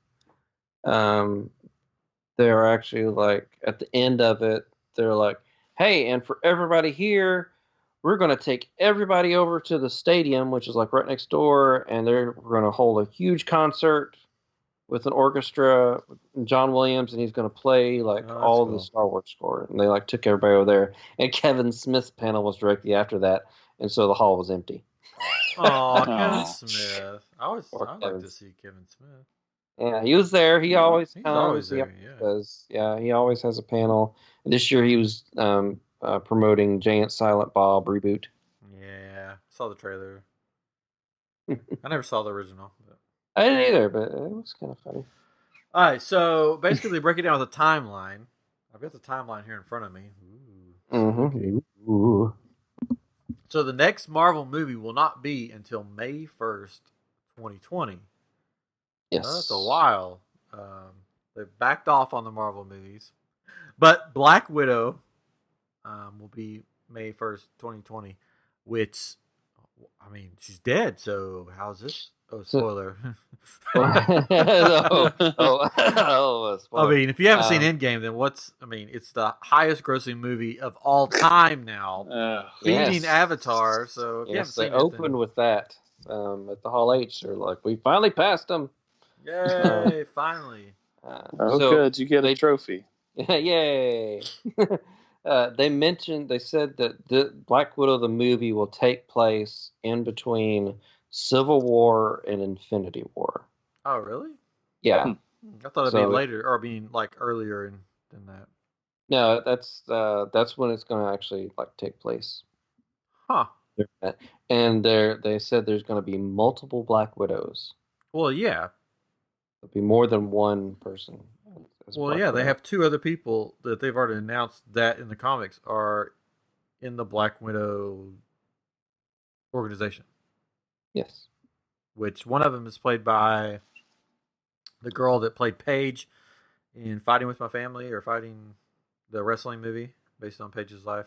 They're actually like at the end of it, they're like, "Hey, and for everybody here, we're going to take everybody over to the stadium, which is like right next door, and we're going to hold a huge concert with an orchestra, John Williams, and he's going to play like all the Star Wars score." And they like took everybody over there, and Kevin Smith's panel was directly after that, and so the hall was empty. Oh, Kevin Smith! I'd like to see Kevin Smith. Yeah, he was there. He always comes. Always there, he always has a panel. And this year he was promoting Jay and Silent Bob reboot. Yeah, saw the trailer. I never saw the original. But... I didn't either, but it was kind of funny. All right, so basically they break it down with a timeline. I've got the timeline here in front of me. Ooh. Mm-hmm. Ooh. So the next Marvel movie will not be until May 1st, 2020. Yes. That's a while. They backed off on the Marvel movies. But Black Widow will be May 1st, 2020, which, I mean, she's dead, so how's this? Oh, spoiler. Spoiler. I mean, if you haven't seen Endgame, then it's the highest grossing movie of all time now, beating Avatar. So if you haven't seen it, opened with that at the Hall H. They're like, we finally passed them. Yay, finally. Good, you get a trophy. Yay. They said that the Black Widow, the movie, will take place in between Civil War and Infinity War. Oh, really? Yeah. I thought it'd be later, or like earlier than that. No, that's when it's going to actually like take place. Huh. And they said there's going to be multiple Black Widows. Well, yeah. There'll be more than one person. Well, yeah, they have two other people that they've already announced that in the comics are in the Black Widow organization. Yes. Which one of them is played by the girl that played Paige in Fighting with My Family, or Fighting, the wrestling movie based on Paige's life.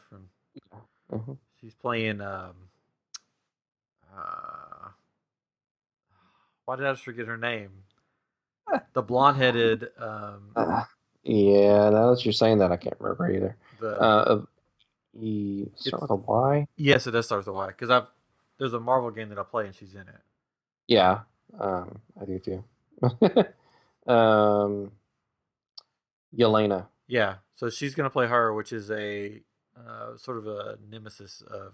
She's playing. Why did I just forget her name? The blonde-headed. Yeah, now that you're saying that, I can't remember either. Start with a Y? Yes, it does start with a Y, because there's a Marvel game that I play and she's in it. Yeah, I do too. Yelena. Yeah, so she's gonna play her, which is a sort of a nemesis of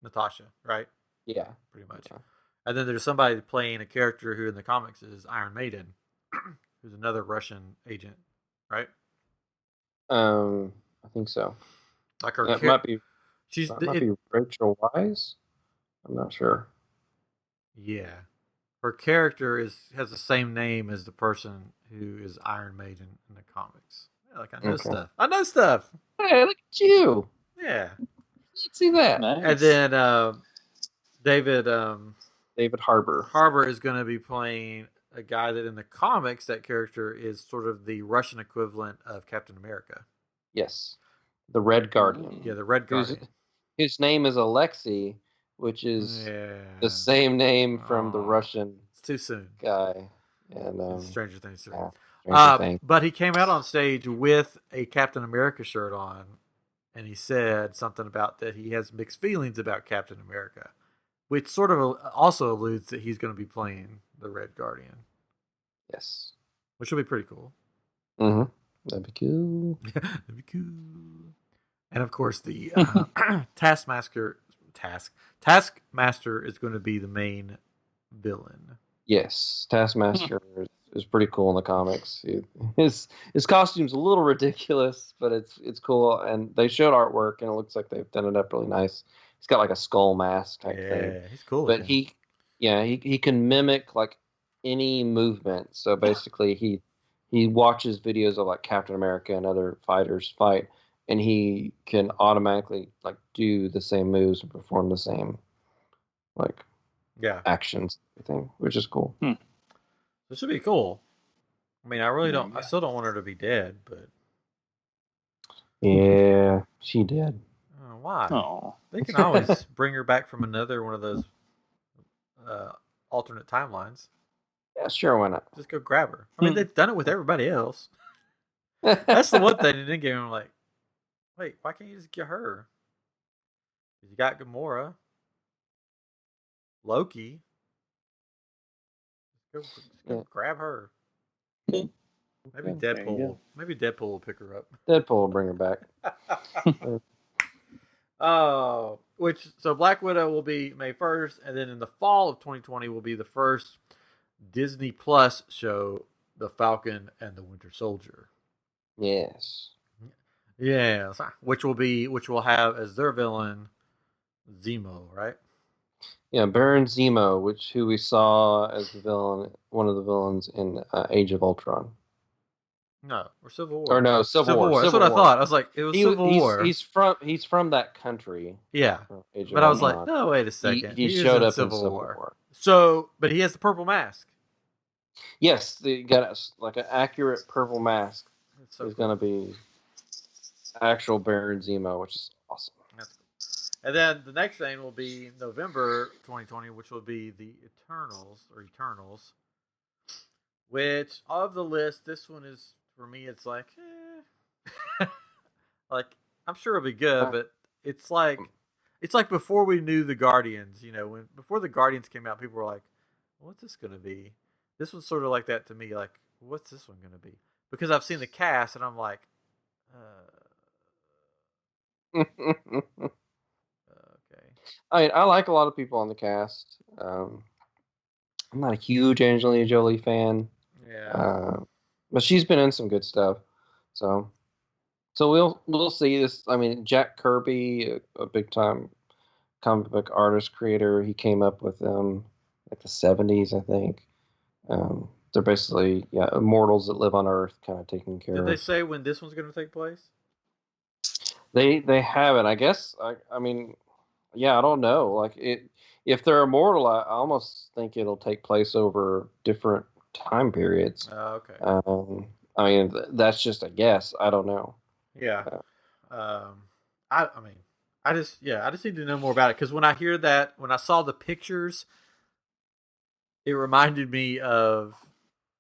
Natasha, right? Yeah, pretty much. Yeah. And then there's somebody playing a character who in the comics is Iron Maiden, who's another Russian agent, right? I think so. Like her, might be. Might be Rachel Weisz. I'm not sure. Yeah, her character has the same name as the person who is Iron Maiden in the comics. Yeah, like I know stuff. I know stuff. Hey, look at you. Yeah. Let's see that. Nice. And then David Harbour. Harbour is going to be playing a guy that in the comics, that character is sort of the Russian equivalent of Captain America. Yes. The Red Guardian. Yeah, the Red Guardian. His name is Alexei, which is the same name from the Russian it's too soon guy. And Stranger Things. Yeah, but he came out on stage with a Captain America shirt on, and he said something about that he has mixed feelings about Captain America, which sort of also alludes that he's going to be playing the Red Guardian. Yes. Which will be pretty cool. Mm-hmm. That'd be cool. That'd be cool. And of course, the Taskmaster is going to be the main villain. Yes, Taskmaster is pretty cool in the comics. His costume's a little ridiculous, but it's cool. And they showed artwork, and it looks like they've done it up really nice. He's got like a skull mask type thing. Yeah, he's cool. But he can mimic like any movement. So basically, he watches videos of like Captain America and other fighters fight, and he can automatically like do the same moves and perform the same actions, everything, which is cool. This should be cool. I mean, I really don't. Yeah. I still don't want her to be dead, but yeah, she did. Why? Oh, they can always bring her back from another one of those alternate timelines. Yeah, sure, why not? Just go grab her. I mean, they've done it with everybody else. That's the one thing they didn't give him. Like, wait, why can't you just get her? You got Gamora, Loki. Just go grab her. Maybe Deadpool. Maybe Deadpool will pick her up. Deadpool will bring her back. So Black Widow will be May 1st, and then in the fall of 2020 will be the first Disney Plus show, The Falcon and the Winter Soldier. Yes. Yes. Which will have as their villain Zemo, right? Yeah, Baron Zemo, who we saw as the villain, one of the villains in Age of Ultron. No, or Civil War. Or no, Civil War. That's what I thought. I was like, it was Civil War. He's from that country. Yeah, but I was like, no, wait a second. He showed up in Civil War. So, but he has the purple mask. Yes, he got like an accurate purple mask. It's going to be actual Baron Zemo, which is awesome. That's cool. And then the next thing will be November 2020, which will be the Eternals. Which of the list, this one is for me. It's like, like I'm sure it'll be good, but it's like before we knew the Guardians. You know, before the Guardians came out, people were like, "What's this going to be?" This one's sort of like that to me. Like, what's this one going to be? Because I've seen the cast and I'm like, Okay. I mean, I like a lot of people on the cast. I'm not a huge Angelina Jolie fan. Yeah. But she's been in some good stuff. So we'll see this. I mean, Jack Kirby, a big time comic book artist creator, he came up with them like the 70s, I think. They're basically immortals that live on Earth, kind of taking care of. Did they say when this one's going to take place? They haven't. I guess. I mean, yeah, I don't know. Like if they're immortal, I almost think it'll take place over different time periods. Oh, okay. I mean, that's just a guess. I don't know. Yeah. I mean, I just need to know more about it because when I saw the pictures, it reminded me of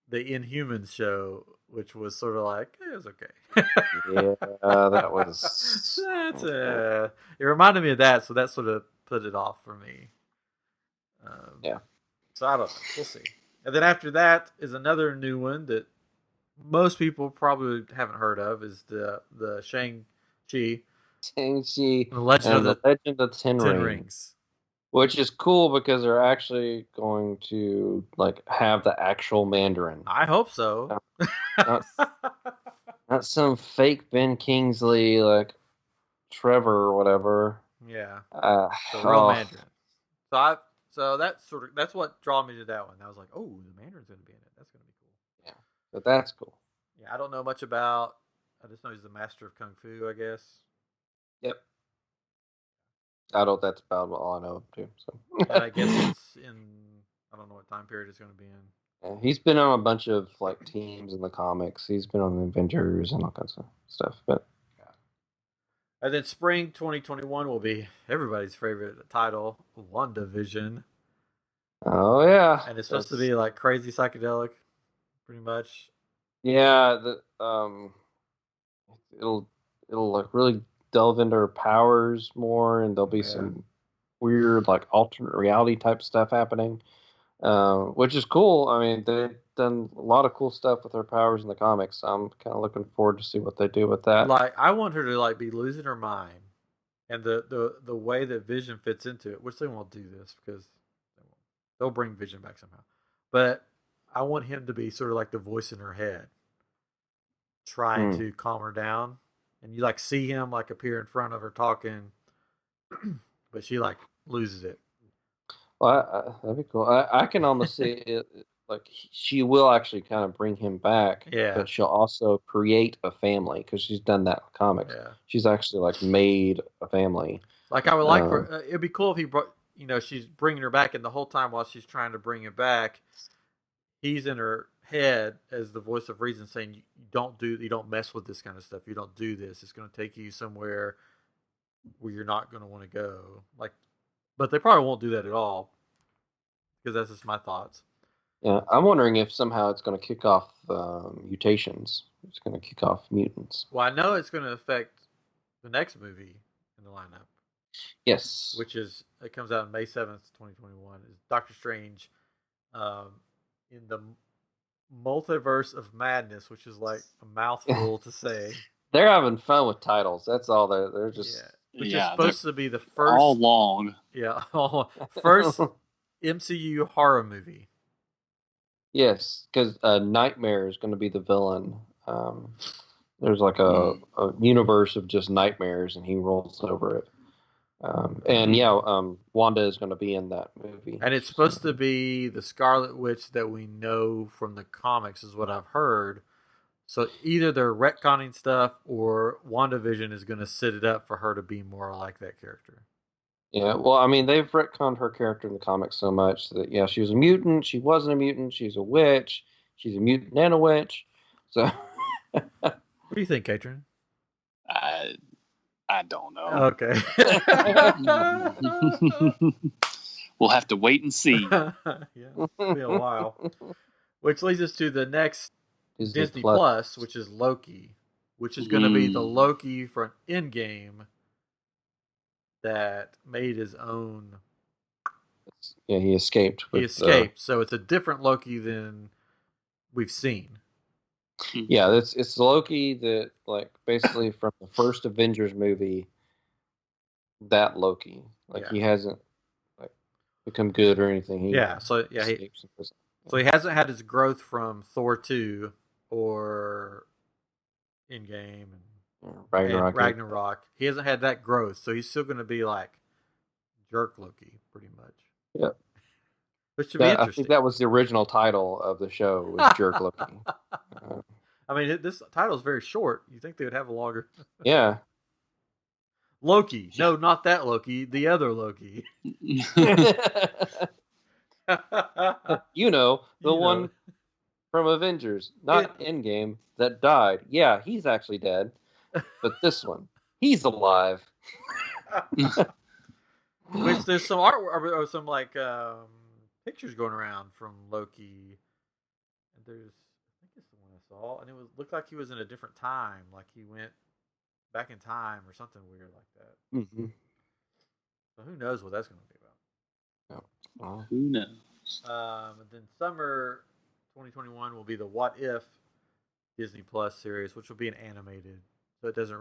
the Inhumans show, which was sort of like it was okay. Yeah, that was. It reminded me of that, so that sort of put it off for me. Yeah. So I don't know. We'll see. And then after that is another new one that most people probably haven't heard of is the Shang-Chi. Shang-Chi The Legend of the Ten Rings. Which is cool because they're actually going to like have the actual Mandarin. I hope so. Not some fake Ben Kingsley like Trevor or whatever. Yeah. The real Mandarin. So that's what drew me to that one. I was like, oh, the Mandarin's gonna be in it. That's gonna be cool. Yeah. But that's cool. Yeah, I don't know much about. I just know he's the master of kung fu, I guess. Yep. That's about all I know too. So. And I guess it's in. I don't know what time period it's going to be in. Yeah, he's been on a bunch of like teams in the comics. He's been on the Avengers and all kinds of stuff. But and then spring 2021 will be everybody's favorite title, WandaVision. Oh yeah, and it's supposed to be like crazy psychedelic, pretty much. Yeah, it'll like really delve into her powers more, and there'll be some weird like alternate reality type stuff happening, which is cool. I mean, they've done a lot of cool stuff with her powers in the comics. So I'm kind of looking forward to see what they do with that. Like, I want her to like be losing her mind, and the way that Vision fits into it, which they won't do this because they'll bring Vision back somehow, but I want him to be sort of like the voice in her head, trying to calm her down, and you like see him like appear in front of her talking, but she like loses it. Well, that'd be cool. I can almost see it. Like she will actually kind of bring him back, but she'll also create a family because she's done that in comics. Yeah. She's actually like made a family. Like I would like for it'd be cool if he brought, she's bringing her back, and the whole time while she's trying to bring him back, he's in her head as the voice of reason saying, you don't mess with this kind of stuff. You don't do this. It's going to take you somewhere where you're not going to want to go. Like, but they probably won't do that at all because that's just my thoughts. Yeah, I'm wondering if somehow it's going to kick off mutations. It's going to kick off mutants. Well, I know it's going to affect the next movie in the lineup. Yes. It comes out on May 7th, 2021. Is Doctor Strange in the Multiverse of Madness, which is like a mouthful to say. They're having fun with titles. That's all they're just... Which is supposed to be the first... All long. Yeah, first MCU horror movie. Yes, because Nightmare is going to be the villain. There's like a universe of just nightmares, and he rolls over it. Wanda is going to be in that movie. And it's supposed to be the Scarlet Witch that we know from the comics, is what I've heard. So either they're retconning stuff, or WandaVision is going to set it up for her to be more like that character. Yeah, well, I mean, they've retconned her character in the comics so much that, she was a mutant, she wasn't a mutant, she's a witch, she's a mutant and a witch. So, what do you think, Katrin? I don't know. Okay. We'll have to wait and see. Yeah, it'll be a while. Which leads us to the next Disney Plus, which is Loki, which is going to be the Loki for an Endgame that made his own. Yeah, he escaped. So it's a different Loki than we've seen. Yeah, it's Loki that like basically from the first Avengers movie, that Loki. Like he hasn't like become good or anything. He so he hasn't had his growth from Thor 2 or Endgame and Ragnarok. He hasn't had that growth, so he's still going to be like jerk Loki, pretty much. Yep. Which should be interesting. I think that was the original title of the show, was Jerk Loki. I mean, this title is very short. You think they would have a longer? Yeah. Loki. No, not that Loki. The other Loki. The one from Avengers, not Endgame, that died. Yeah, he's actually dead. But this one, he's alive. Which there's some art or some like pictures going around from Loki. And I think it's the one I saw, and it looked like he was in a different time, like he went back in time or something weird like that. Mm-hmm. So who knows what that's going to be about? Oh. Who knows? And then summer 2021 will be the What If Disney Plus series, which will be an animated. So it doesn't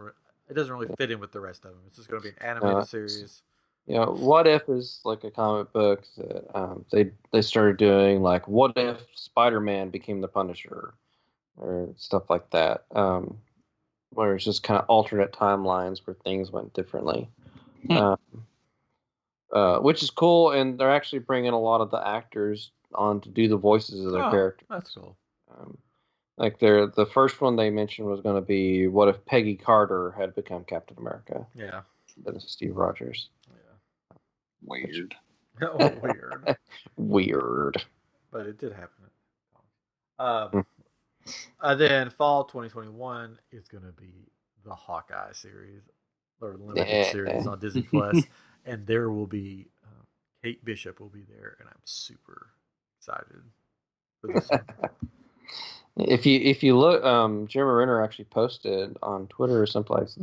really fit in with the rest of them. It's just going to be an animated series. Yeah, What If is like a comic book that they started doing, like what if Spider-Man became the Punisher or stuff like that, where it's just kind of alternate timelines where things went differently, which is cool. And they're actually bringing a lot of the actors on to do the voices of their characters. That's cool. Like the first one they mentioned was going to be what if Peggy Carter had become Captain America? Yeah, instead of Steve Rogers. Weird. Weird. Weird. But it did happen. Then fall 2021 is going to be the Hawkeye series or limited series on Disney Plus, and there will be Kate Bishop will be there, and I'm super excited for this one. If you look, Jeremy Renner actually posted on Twitter or someplace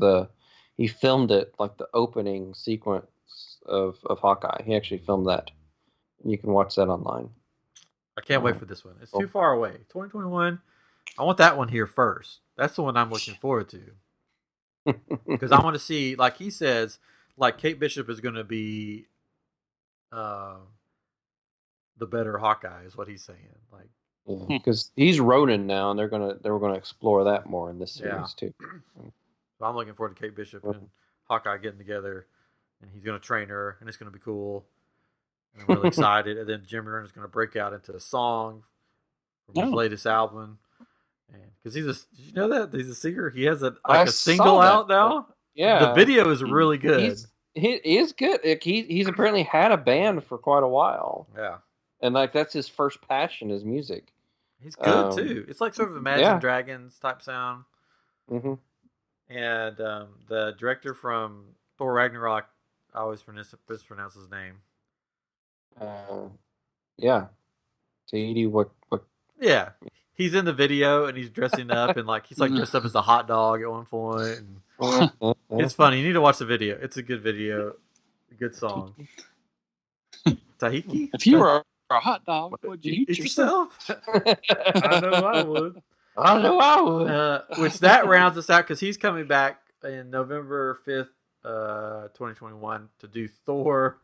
he filmed it, like the opening sequence of Hawkeye. He actually filmed that. You can watch that online. I can't wait for this one. It's too far away. 2021. I want that one here first. That's the one I'm looking forward to. Because I want to see, like he says, like Kate Bishop is going to be the better Hawkeye, is what he's saying. Like, because he's Ronin now, and they're gonna explore that more in this series too. So I'm looking forward to Kate Bishop and Hawkeye getting together. And he's going to train her, and it's going to be cool. And I'm really excited. And then Jeremy Renner's going to break out into a song from his latest album. Because did you know that? He's a singer. He has a single out now. Yeah. The video is really good. He is good. He's apparently had a band for quite a while. Yeah. And like that's his first passion is music. He's good too. It's like sort of Imagine Dragons type sound. Mm-hmm. And the director from Thor Ragnarok, I always mispronounce his name. Yeah. Tahiti, what? Yeah. He's in the video and he's dressing up and he's dressed up as a hot dog at one point. And it's funny. You need to watch the video. It's a good video. A good song. Tahiti? If you were a hot dog, would you eat yourself? I know I would. I know I would. Which that rounds us out because he's coming back in November 5th. 2021 to do Thor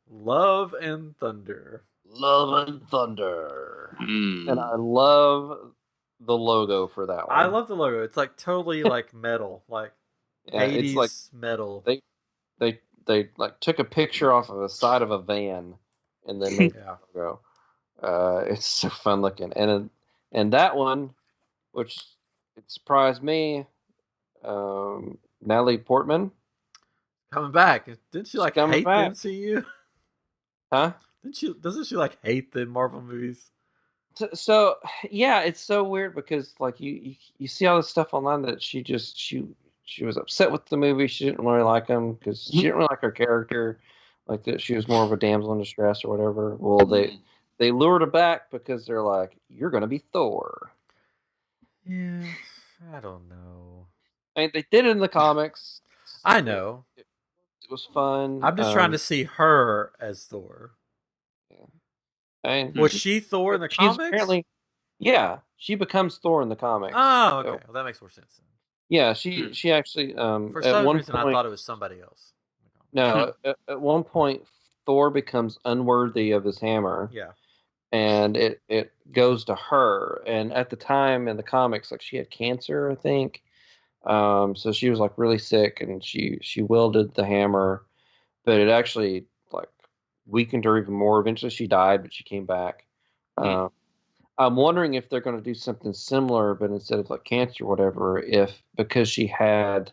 Love and Thunder. Love and Thunder. And I love the logo for that one. I love the logo. It's like totally like metal, like 80s it's like metal. They like took a picture off of the sade of a van and then made the logo. It's so fun looking. And that one, which it surprised me, Natalie Portman coming back. Didn't she hate the MCU? Huh? Doesn't she hate the Marvel movies? So yeah, it's so weird because you see all this stuff online that she was upset with the movie. She didn't really like them because she didn't really like her character. Like that, she was more of a damsel in distress or whatever. Well, they lured her back because they're like, "You're going to be Thor." Yeah, I don't know. I mean, they did it in the comics. I know. It was fun. I'm just trying to see her as Thor. Yeah. Was she Thor in the comics? Yeah, she becomes Thor in the comics. Oh, okay. Well, that makes more sense then. Yeah, she actually For at some one reason I point. thought it was somebody else. No, at one point Thor becomes unworthy of his hammer. Yeah. And it goes to her. And at the time in the comics, like she had cancer, I think. So she was like really sick, and she wielded the hammer, but it actually like weakened her even more. Eventually, she died, but she came back. Uh, I'm wondering if they're going to do something similar, but instead of like cancer or whatever, if because she had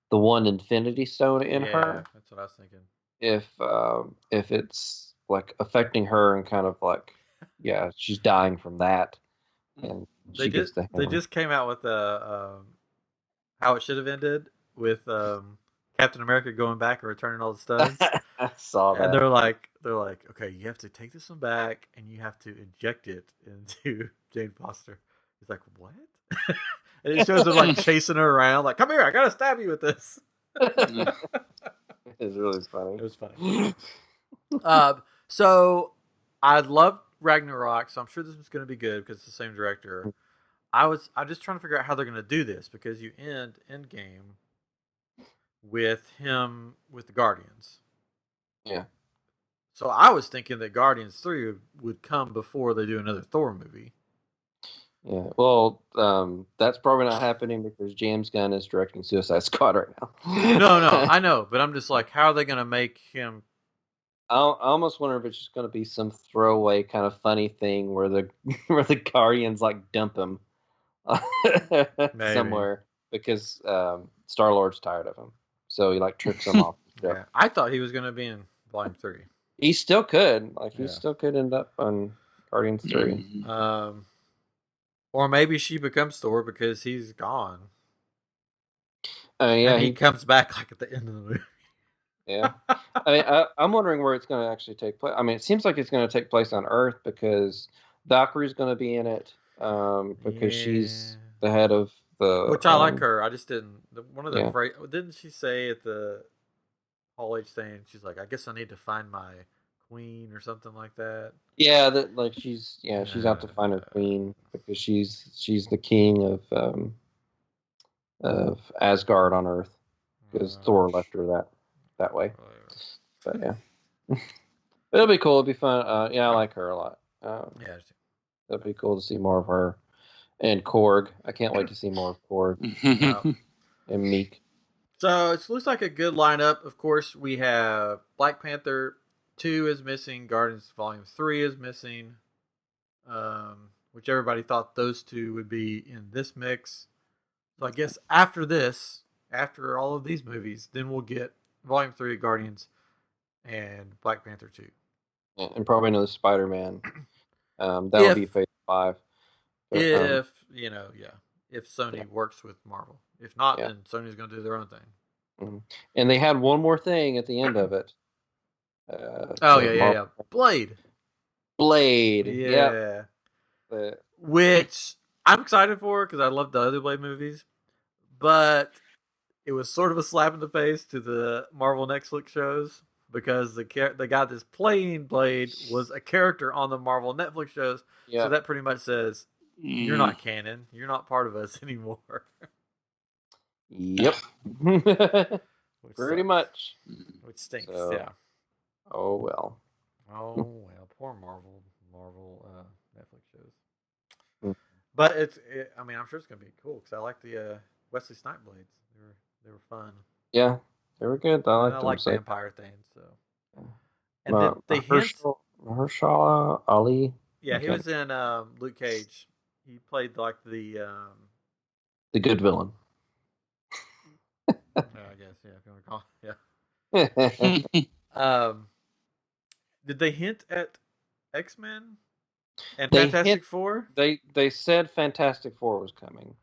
the one Infinity Stone in Yeah, her, that's what I was thinking. if it's like affecting her and kind of like yeah, she's dying from that, and They she did. gets the They hammer. just came out with how it should have ended with Captain America going back and returning all the stones. I saw And that. they're like, okay, you have to take this one back and you have to inject it into Jane Foster. He's like, what? And it shows him like chasing her around, like, come here, I gotta stab you with this. It's really funny. It was funny. So I love Ragnarok, so I'm sure this is going to be good because it's the same director. I'm just trying to figure out how they're going to do this because you end Endgame with him with the Guardians. Yeah. So I was thinking that Guardians 3 would come before they do another Thor movie. Yeah. Well, that's probably not happening because James Gunn is directing Suicide Squad right now. No, I know, but I'm just like, how are they going to make him? I almost wonder if it's just going to be some throwaway kind of funny thing where the where the Guardians like dump him somewhere because Star Lord's tired of him, so he like tricks him off. Yeah, I thought he was going to be in Volume 3. He still could, he still could end up on Guardians 3. Or maybe she becomes Thor because he's gone. Yeah, and he comes back like at the end of the movie. Yeah, I mean, I'm wondering where it's going to actually take place. I mean, it seems like it's going to take place on Earth because Valkyrie's going to be in it because she's the head of the. Which I like her. I just didn't. One of the Yeah. didn't she say at the Hall H thing? She's like, I guess I need to find my queen or something like that. Yeah, that like she's out to find her queen because she's the king of Asgard on Earth because Thor left her that way. But yeah, it'll be cool. It'll be fun. Yeah, I like her a lot. Yeah. It'll be cool to see more of her and Korg. I can't wait to see more of Korg and Meek. So it looks like a good lineup. Of course, we have Black Panther 2 is missing, Guardians Volume 3 is missing, which everybody thought those two would be in this mix. So I guess after this, after all of these movies, then we'll get Volume 3 of Guardians and Black Panther 2. And probably another Spider-Man. That'll be Phase 5. But, if Sony works with Marvel. If not, then Sony's going to do their own thing. And they had one more thing at the end of it. Blade. Yeah. Which I'm excited for because I love the other Blade movies, but it was sort of a slap in the face to the Marvel Netflix shows because the guy that's playing Blade was a character on the Marvel Netflix shows. Yeah. So that pretty much says you're not canon. You're not part of us anymore. Yep. Pretty much. Which stinks. So, yeah. Oh well. Poor Marvel Netflix shows. But I'm sure it's gonna be cool because I like the Wesley Snipes Blades. They were fun. Yeah, they were good. I like vampire things. So. And they Mahershala Ali. Yeah, he was in Luke Cage. He played like the good villain. I guess if you want to call it. Yeah. Did they hint at X-Men and Fantastic Four? They said Fantastic Four was coming.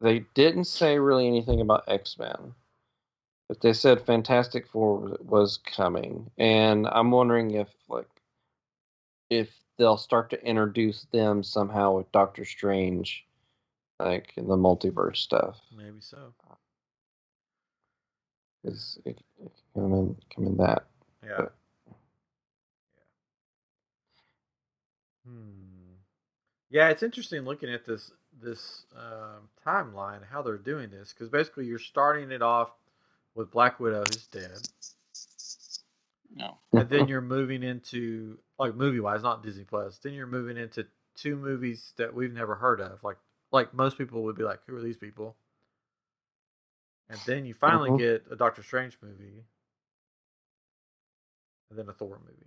They didn't say really anything about X-Men, but they said Fantastic Four was coming, and I'm wondering if they'll start to introduce them somehow with Doctor Strange, like in the multiverse stuff. Maybe so. Because it can come in that. Yeah. But, Yeah, it's interesting looking at this timeline, how they're doing this, because basically you're starting it off with Black Widow, who's dead. No. And then you're moving into, like, movie wise, not Disney Plus. Then you're moving into two movies that we've never heard of. Like most people would be like, who are these people? And then you finally get a Doctor Strange movie, and then a Thor movie.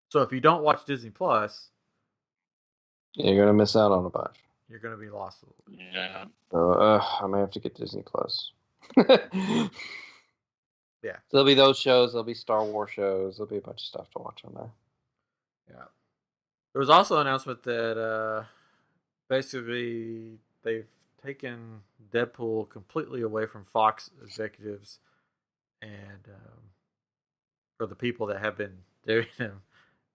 So if you don't watch Disney Plus, you're gonna miss out on a bunch. You're gonna be lost a little bit. Yeah. So I may have to get Disney Plus. Yeah. There'll be those shows. There'll be Star Wars shows. There'll be a bunch of stuff to watch on there. Yeah. There was also an announcement that basically they've taken Deadpool completely away from Fox executives and for the people that have been doing him.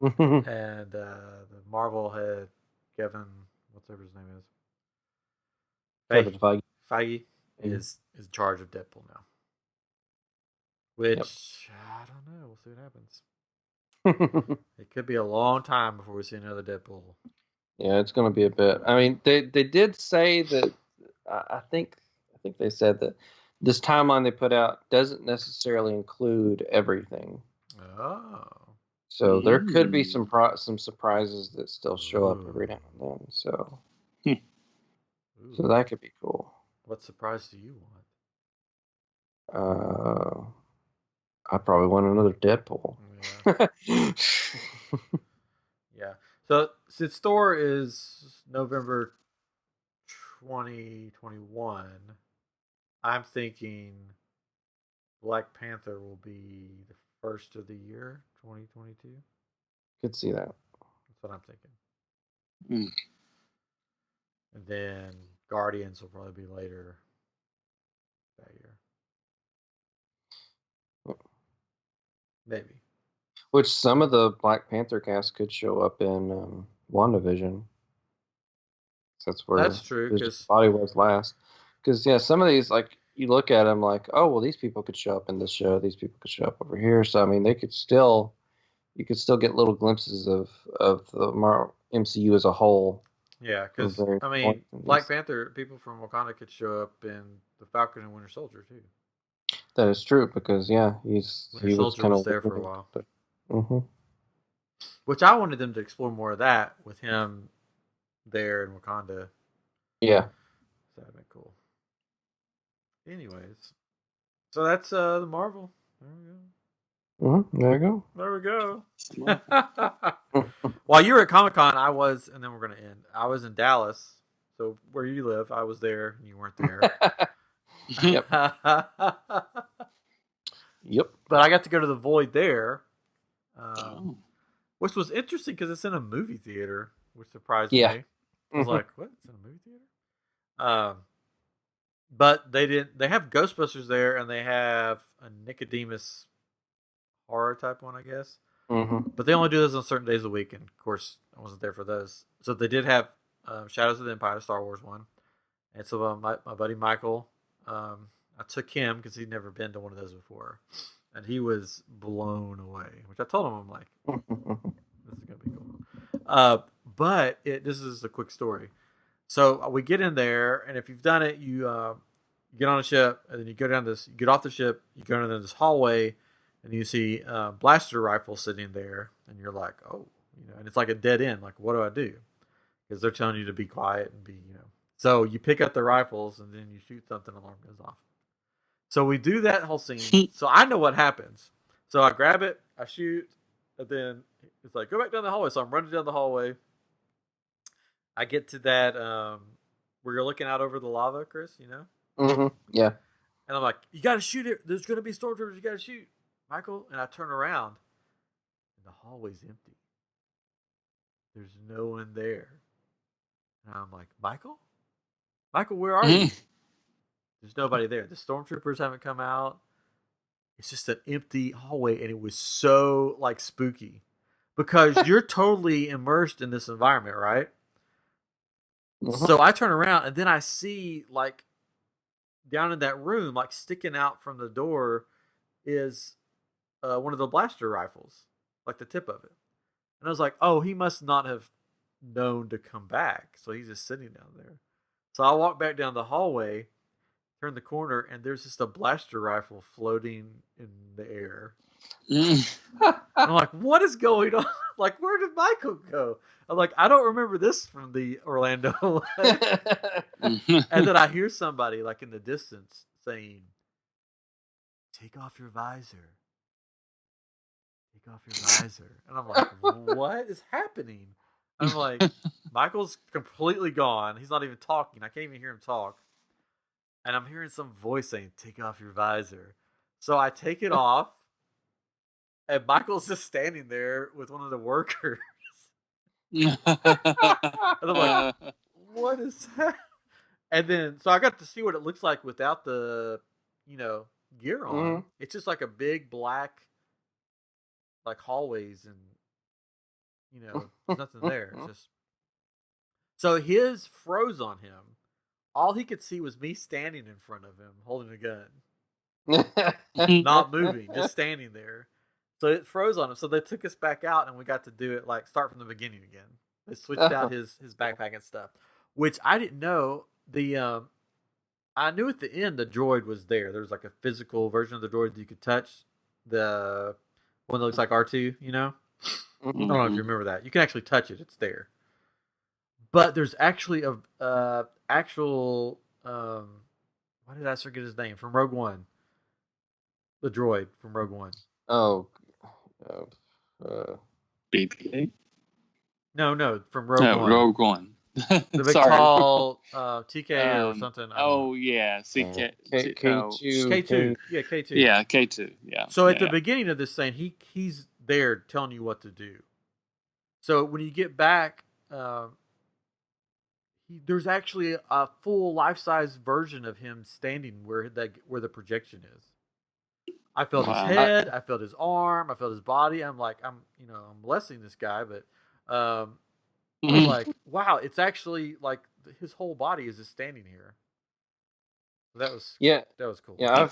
And the Marvel head, Kevin, whatever his name is, Kevin Feige is in charge of Deadpool now. Which, I don't know. We'll see what happens. It could be a long time before we see another Deadpool. Yeah, it's going to be a bit. I mean, they did say that. I think they said that this timeline they put out doesn't necessarily include everything. Oh. So there could be some surprises that still show up every now and then. So, so that could be cool. What surprise do you want? I probably want another Deadpool. Yeah. Yeah. So since Thor is November 2021, I'm thinking Black Panther will be the first of the year, 2022. Could see that. That's what I'm thinking. And then Guardians will probably be later that year. Maybe. Which some of the Black Panther cast could show up in WandaVision. That's true. Because body was last. Because some of these, like, you look at them like, oh well, these people could show up in this show. These people could show up over here. So I mean, you could still get little glimpses of the MCU as a whole. Yeah, because I mean, Black Panther people from Wakanda could show up in the Falcon and Winter Soldier too. That is true because he was kind of there for a while. Mm-hmm. Which I wanted them to explore more of that with him there in Wakanda. Yeah, that'd been cool. Anyways, so that's the Marvel. There we go. There we go. While you were at Comic-Con, I was, and then we're going to end. I was in Dallas, so where you live, I was there, and you weren't there. Yep. Yep. But I got to go to the Void there, which was interesting because it's in a movie theater, which surprised me. I was like, "What? It's in a movie theater?" But they have Ghostbusters there, and they have a Nicodemus horror type one, I guess. Mm-hmm. But they only do this on certain days of the week, and of course, I wasn't there for those. So they did have Shadows of the Empire, Star Wars one, and so my buddy Michael, I took him because he'd never been to one of those before, and he was blown away. Which I told him, I'm like, this is gonna be cool. But this is a quick story. So we get in there, and if you've done it, you get on a ship, and then you go down this. You get off the ship, you go into this hallway. And you see blaster rifles sitting there, and you're like, oh, and it's like a dead end. Like, what do I do? Because they're telling you to be quiet and be, So you pick up the rifles, and then you shoot something, alarm goes off. So we do that whole scene. So I know what happens. So I grab it, I shoot, and then it's like, go back down the hallway. So I'm running down the hallway. I get to that where you're looking out over the lava, Chris, Mm-hmm. Yeah. And I'm like, you got to shoot it. There's going to be stormtroopers. You got to shoot. Michael, and I turn around, and the hallway's empty. There's no one there. And I'm like, Michael, where are you? There's nobody there. The stormtroopers haven't come out. It's just an empty hallway, and it was so spooky because you're totally immersed in this environment, right? Mm-hmm. So I turn around, and then I see down in that room, sticking out from the door, is one of the blaster rifles, the tip of it. And I was like, oh, he must not have known to come back. So he's just sitting down there. So I walk back down the hallway, turn the corner, and there's just a blaster rifle floating in the air. I'm like, what is going on? Like, where did Michael go? I'm like, I don't remember this from the Orlando. And then I hear somebody like in the distance saying, "Take off your visor. Take off your visor." And I'm like, what is happening? I'm like, Michael's completely gone. He's not even talking. I can't even hear him talk. And I'm hearing some voice saying, "Take off your visor." So I take it off. And Michael's just standing there with one of the workers. And I'm like, what is that? And then, so I got to see what it looks like without the, gear on. Mm-hmm. It's just like a big black, like hallways and, there's nothing there. It's just. So his froze on him. All he could see was me standing in front of him holding a gun. Not moving, just standing there. So it froze on him. So they took us back out and we got to do it like start from the beginning again. They switched out his backpack and stuff, which I didn't know. I knew at the end the droid was there. There was like a physical version of the droid that you could touch. The one that looks like R2, I don't know if you remember that. You can actually touch it. It's there. But there's actually a actual why did I forget his name? From Rogue One. The droid from Rogue One. Oh. BB-8? No, from Rogue One. Rogue One. The big tall TK or something. Yeah, K2. K2. Yeah, K2. Yeah, K2. Yeah. So at the beginning of this thing, he's there telling you what to do. So when you get back, there's actually a full life-size version of him standing where the projection is. I felt his head, I felt his arm, I felt his body. I'm like, I'm blessing this guy, but I was like, wow, it's actually like his whole body is just standing here. That was cool. Yeah,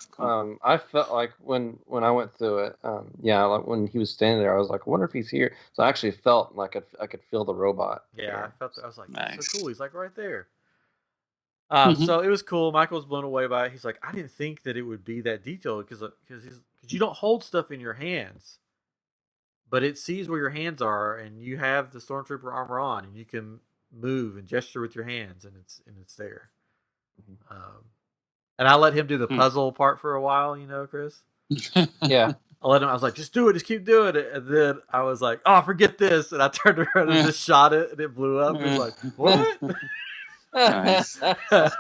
I felt like when I went through it, like when he was standing there, I was like, I wonder if he's here. So I actually felt like I could feel the robot. Yeah, I was like, nice. That's so cool. He's like right there. So it was cool. Michael was blown away by it. He's like, I didn't think that it would be that detailed because you don't hold stuff in your hands, but it sees where your hands are, and you have the Stormtrooper armor on, and you can move and gesture with your hands, and it's there. And I let him do the puzzle part for a while, Chris. Yeah. I was like, just do it, just keep doing it, and then I was like, oh, forget this, and I turned around and just shot it, and it blew up. It was like, what? Nice. It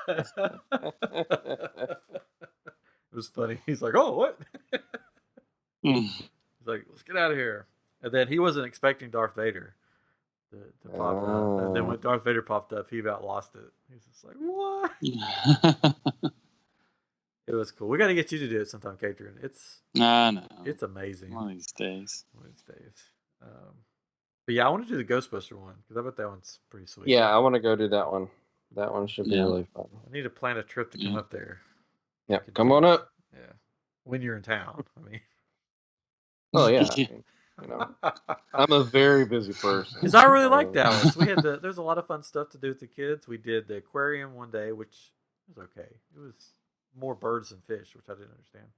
was funny. He's like, oh, what? He's like, let's get out of here. And then he wasn't expecting Darth Vader to pop up. And then when Darth Vader popped up, he about lost it. He's just like, what? It was cool. We got to get you to do it sometime, Catherine. No. It's amazing. One of these days. But yeah, I want to do the Ghostbuster one because I bet that one's pretty sweet. Yeah, I want to go do that one. That one should be really fun. I need to plan a trip to come up there. Yeah, come on up. Yeah, when you're in town. I mean. Oh yeah. I'm a very busy person. Because I really like Dallas. There's a lot of fun stuff to do with the kids. We did the aquarium one day, which was okay. It was more birds than fish, which I didn't understand.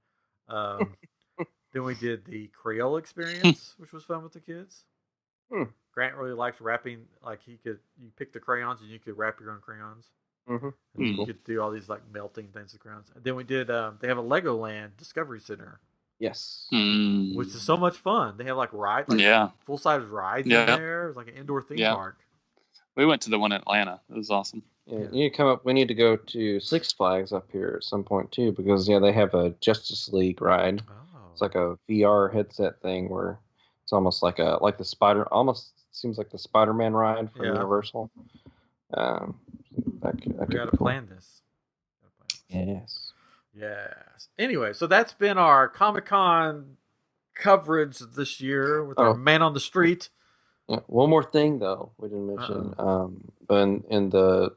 Then we did the Crayola experience, which was fun with the kids. Grant really liked wrapping. Like you pick the crayons and you could wrap your own crayons. And you could do all these like melting things with crayons. And then we did. They have a Legoland Discovery Center. Yes. Which is so much fun. They have like full size rides in there. It's like an indoor theme park. We went to the one in Atlanta. It was awesome. Yeah, you need to come up. We need to go to Six Flags up here at some point too, because they have a Justice League ride. Oh. It's like a VR headset thing where it's almost like almost seems like the Spider-Man ride from Universal. We got to plan this. Yes. Yes. Anyway, so that's been our Comic-Con coverage this year with our man on the street. Yeah. One more thing, though, we didn't mention. But in the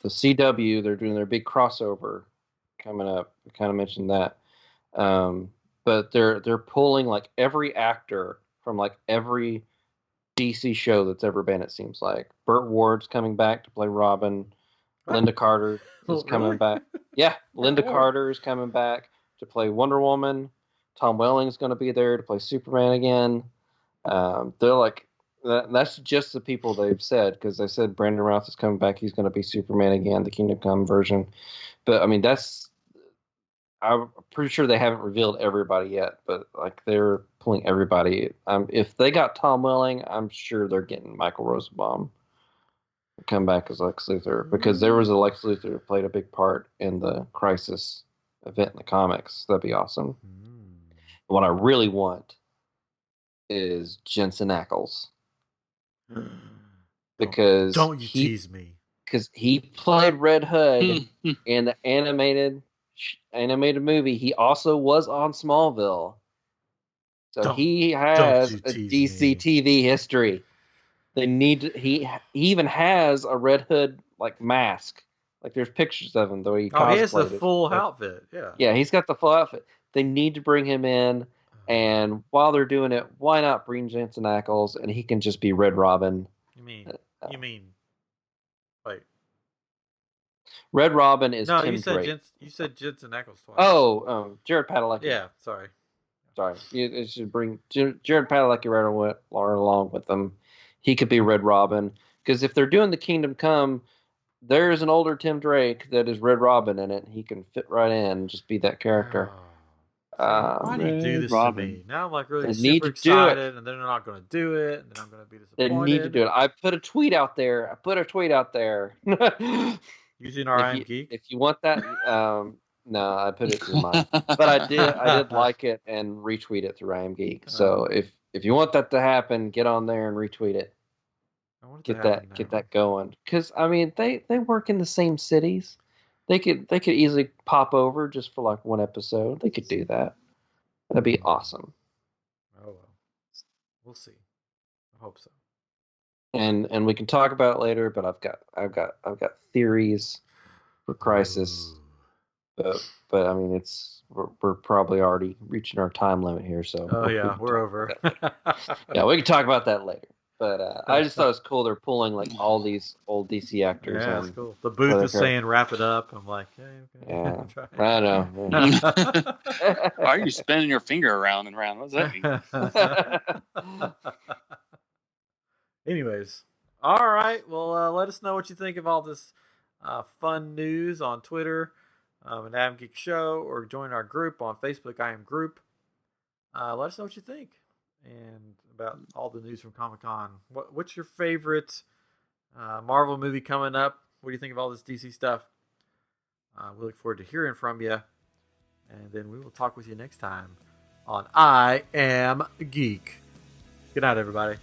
CW, they're doing their big crossover coming up. We kind of mentioned that. But they're pulling like every actor from like every DC show that's ever been. It seems like Burt Ward's coming back to play Robin. Linda Carter is coming back. Yeah, Linda Carter is coming back to play Wonder Woman. Tom Welling's going to be there to play Superman again. They're like, that's just the people they've said, because they said Brandon Routh is coming back. He's going to be Superman again, the Kingdom Come version. But I mean, I'm pretty sure they haven't revealed everybody yet, but like they're pulling everybody. If they got Tom Welling, I'm sure they're getting Michael Rosenbaum to come back as Lex Luthor, because there was a Lex Luthor who played a big part in the Crisis event in the comics. That'd be awesome. What I really want is Jensen Ackles. Because don't you tease me. Because he played Red Hood in the animated movie. He also was on Smallville. So he has a DC TV history. They need he even has a Red Hood like mask. Like there's pictures of him though. He has the full outfit. Yeah, he's got the full outfit. They need to bring him in, and while they're doing it, why not bring Jensen Ackles and he can just be Red Robin? You mean wait. Red Robin is Tim Drake. You said Jensen Ackles twice. Oh, Jared Padalecki. Yeah, sorry. You should bring Jared Padalecki right along with them. He could be Red Robin, because if they're doing the Kingdom Come, there's an older Tim Drake that is Red Robin in it. He can fit right in and just be that character. Why do you do this to me? Now I'm like really super excited, and then they're not going to do it, and then I'm going to be disappointed. They need to do it. I put a tweet out there. Using our I Am Geek? If you want that, no, I put it through mine. But I did like it and retweet it through I Am Geek. So if you want that to happen, get on there and retweet it. Get that going. Because I mean, they work in the same cities. They could easily pop over just for like one episode. They could do that. That'd be awesome. Oh well, we'll see. I hope so. And we can talk about it later. But I've got theories for Crisis. But I mean, we're probably already reaching our time limit here. So we're over. Yeah, we can talk about that later. But I just thought it was cool. They're pulling like all these old DC actors. Yeah, that's cool. The booth is saying wrap it up. I'm like, okay. Yeah, I know. Why are you spinning your finger around and around? What does that mean? Anyways, all right. Well, let us know what you think of all this fun news on Twitter, an Adam Geek Show, or join our group on Facebook, I Am Group. Let us know what you think and about all the news from Comic-Con. What's your favorite Marvel movie coming up? What do you think of all this DC stuff? We look forward to hearing from you. And then we will talk with you next time on I Am Geek. Good night, everybody.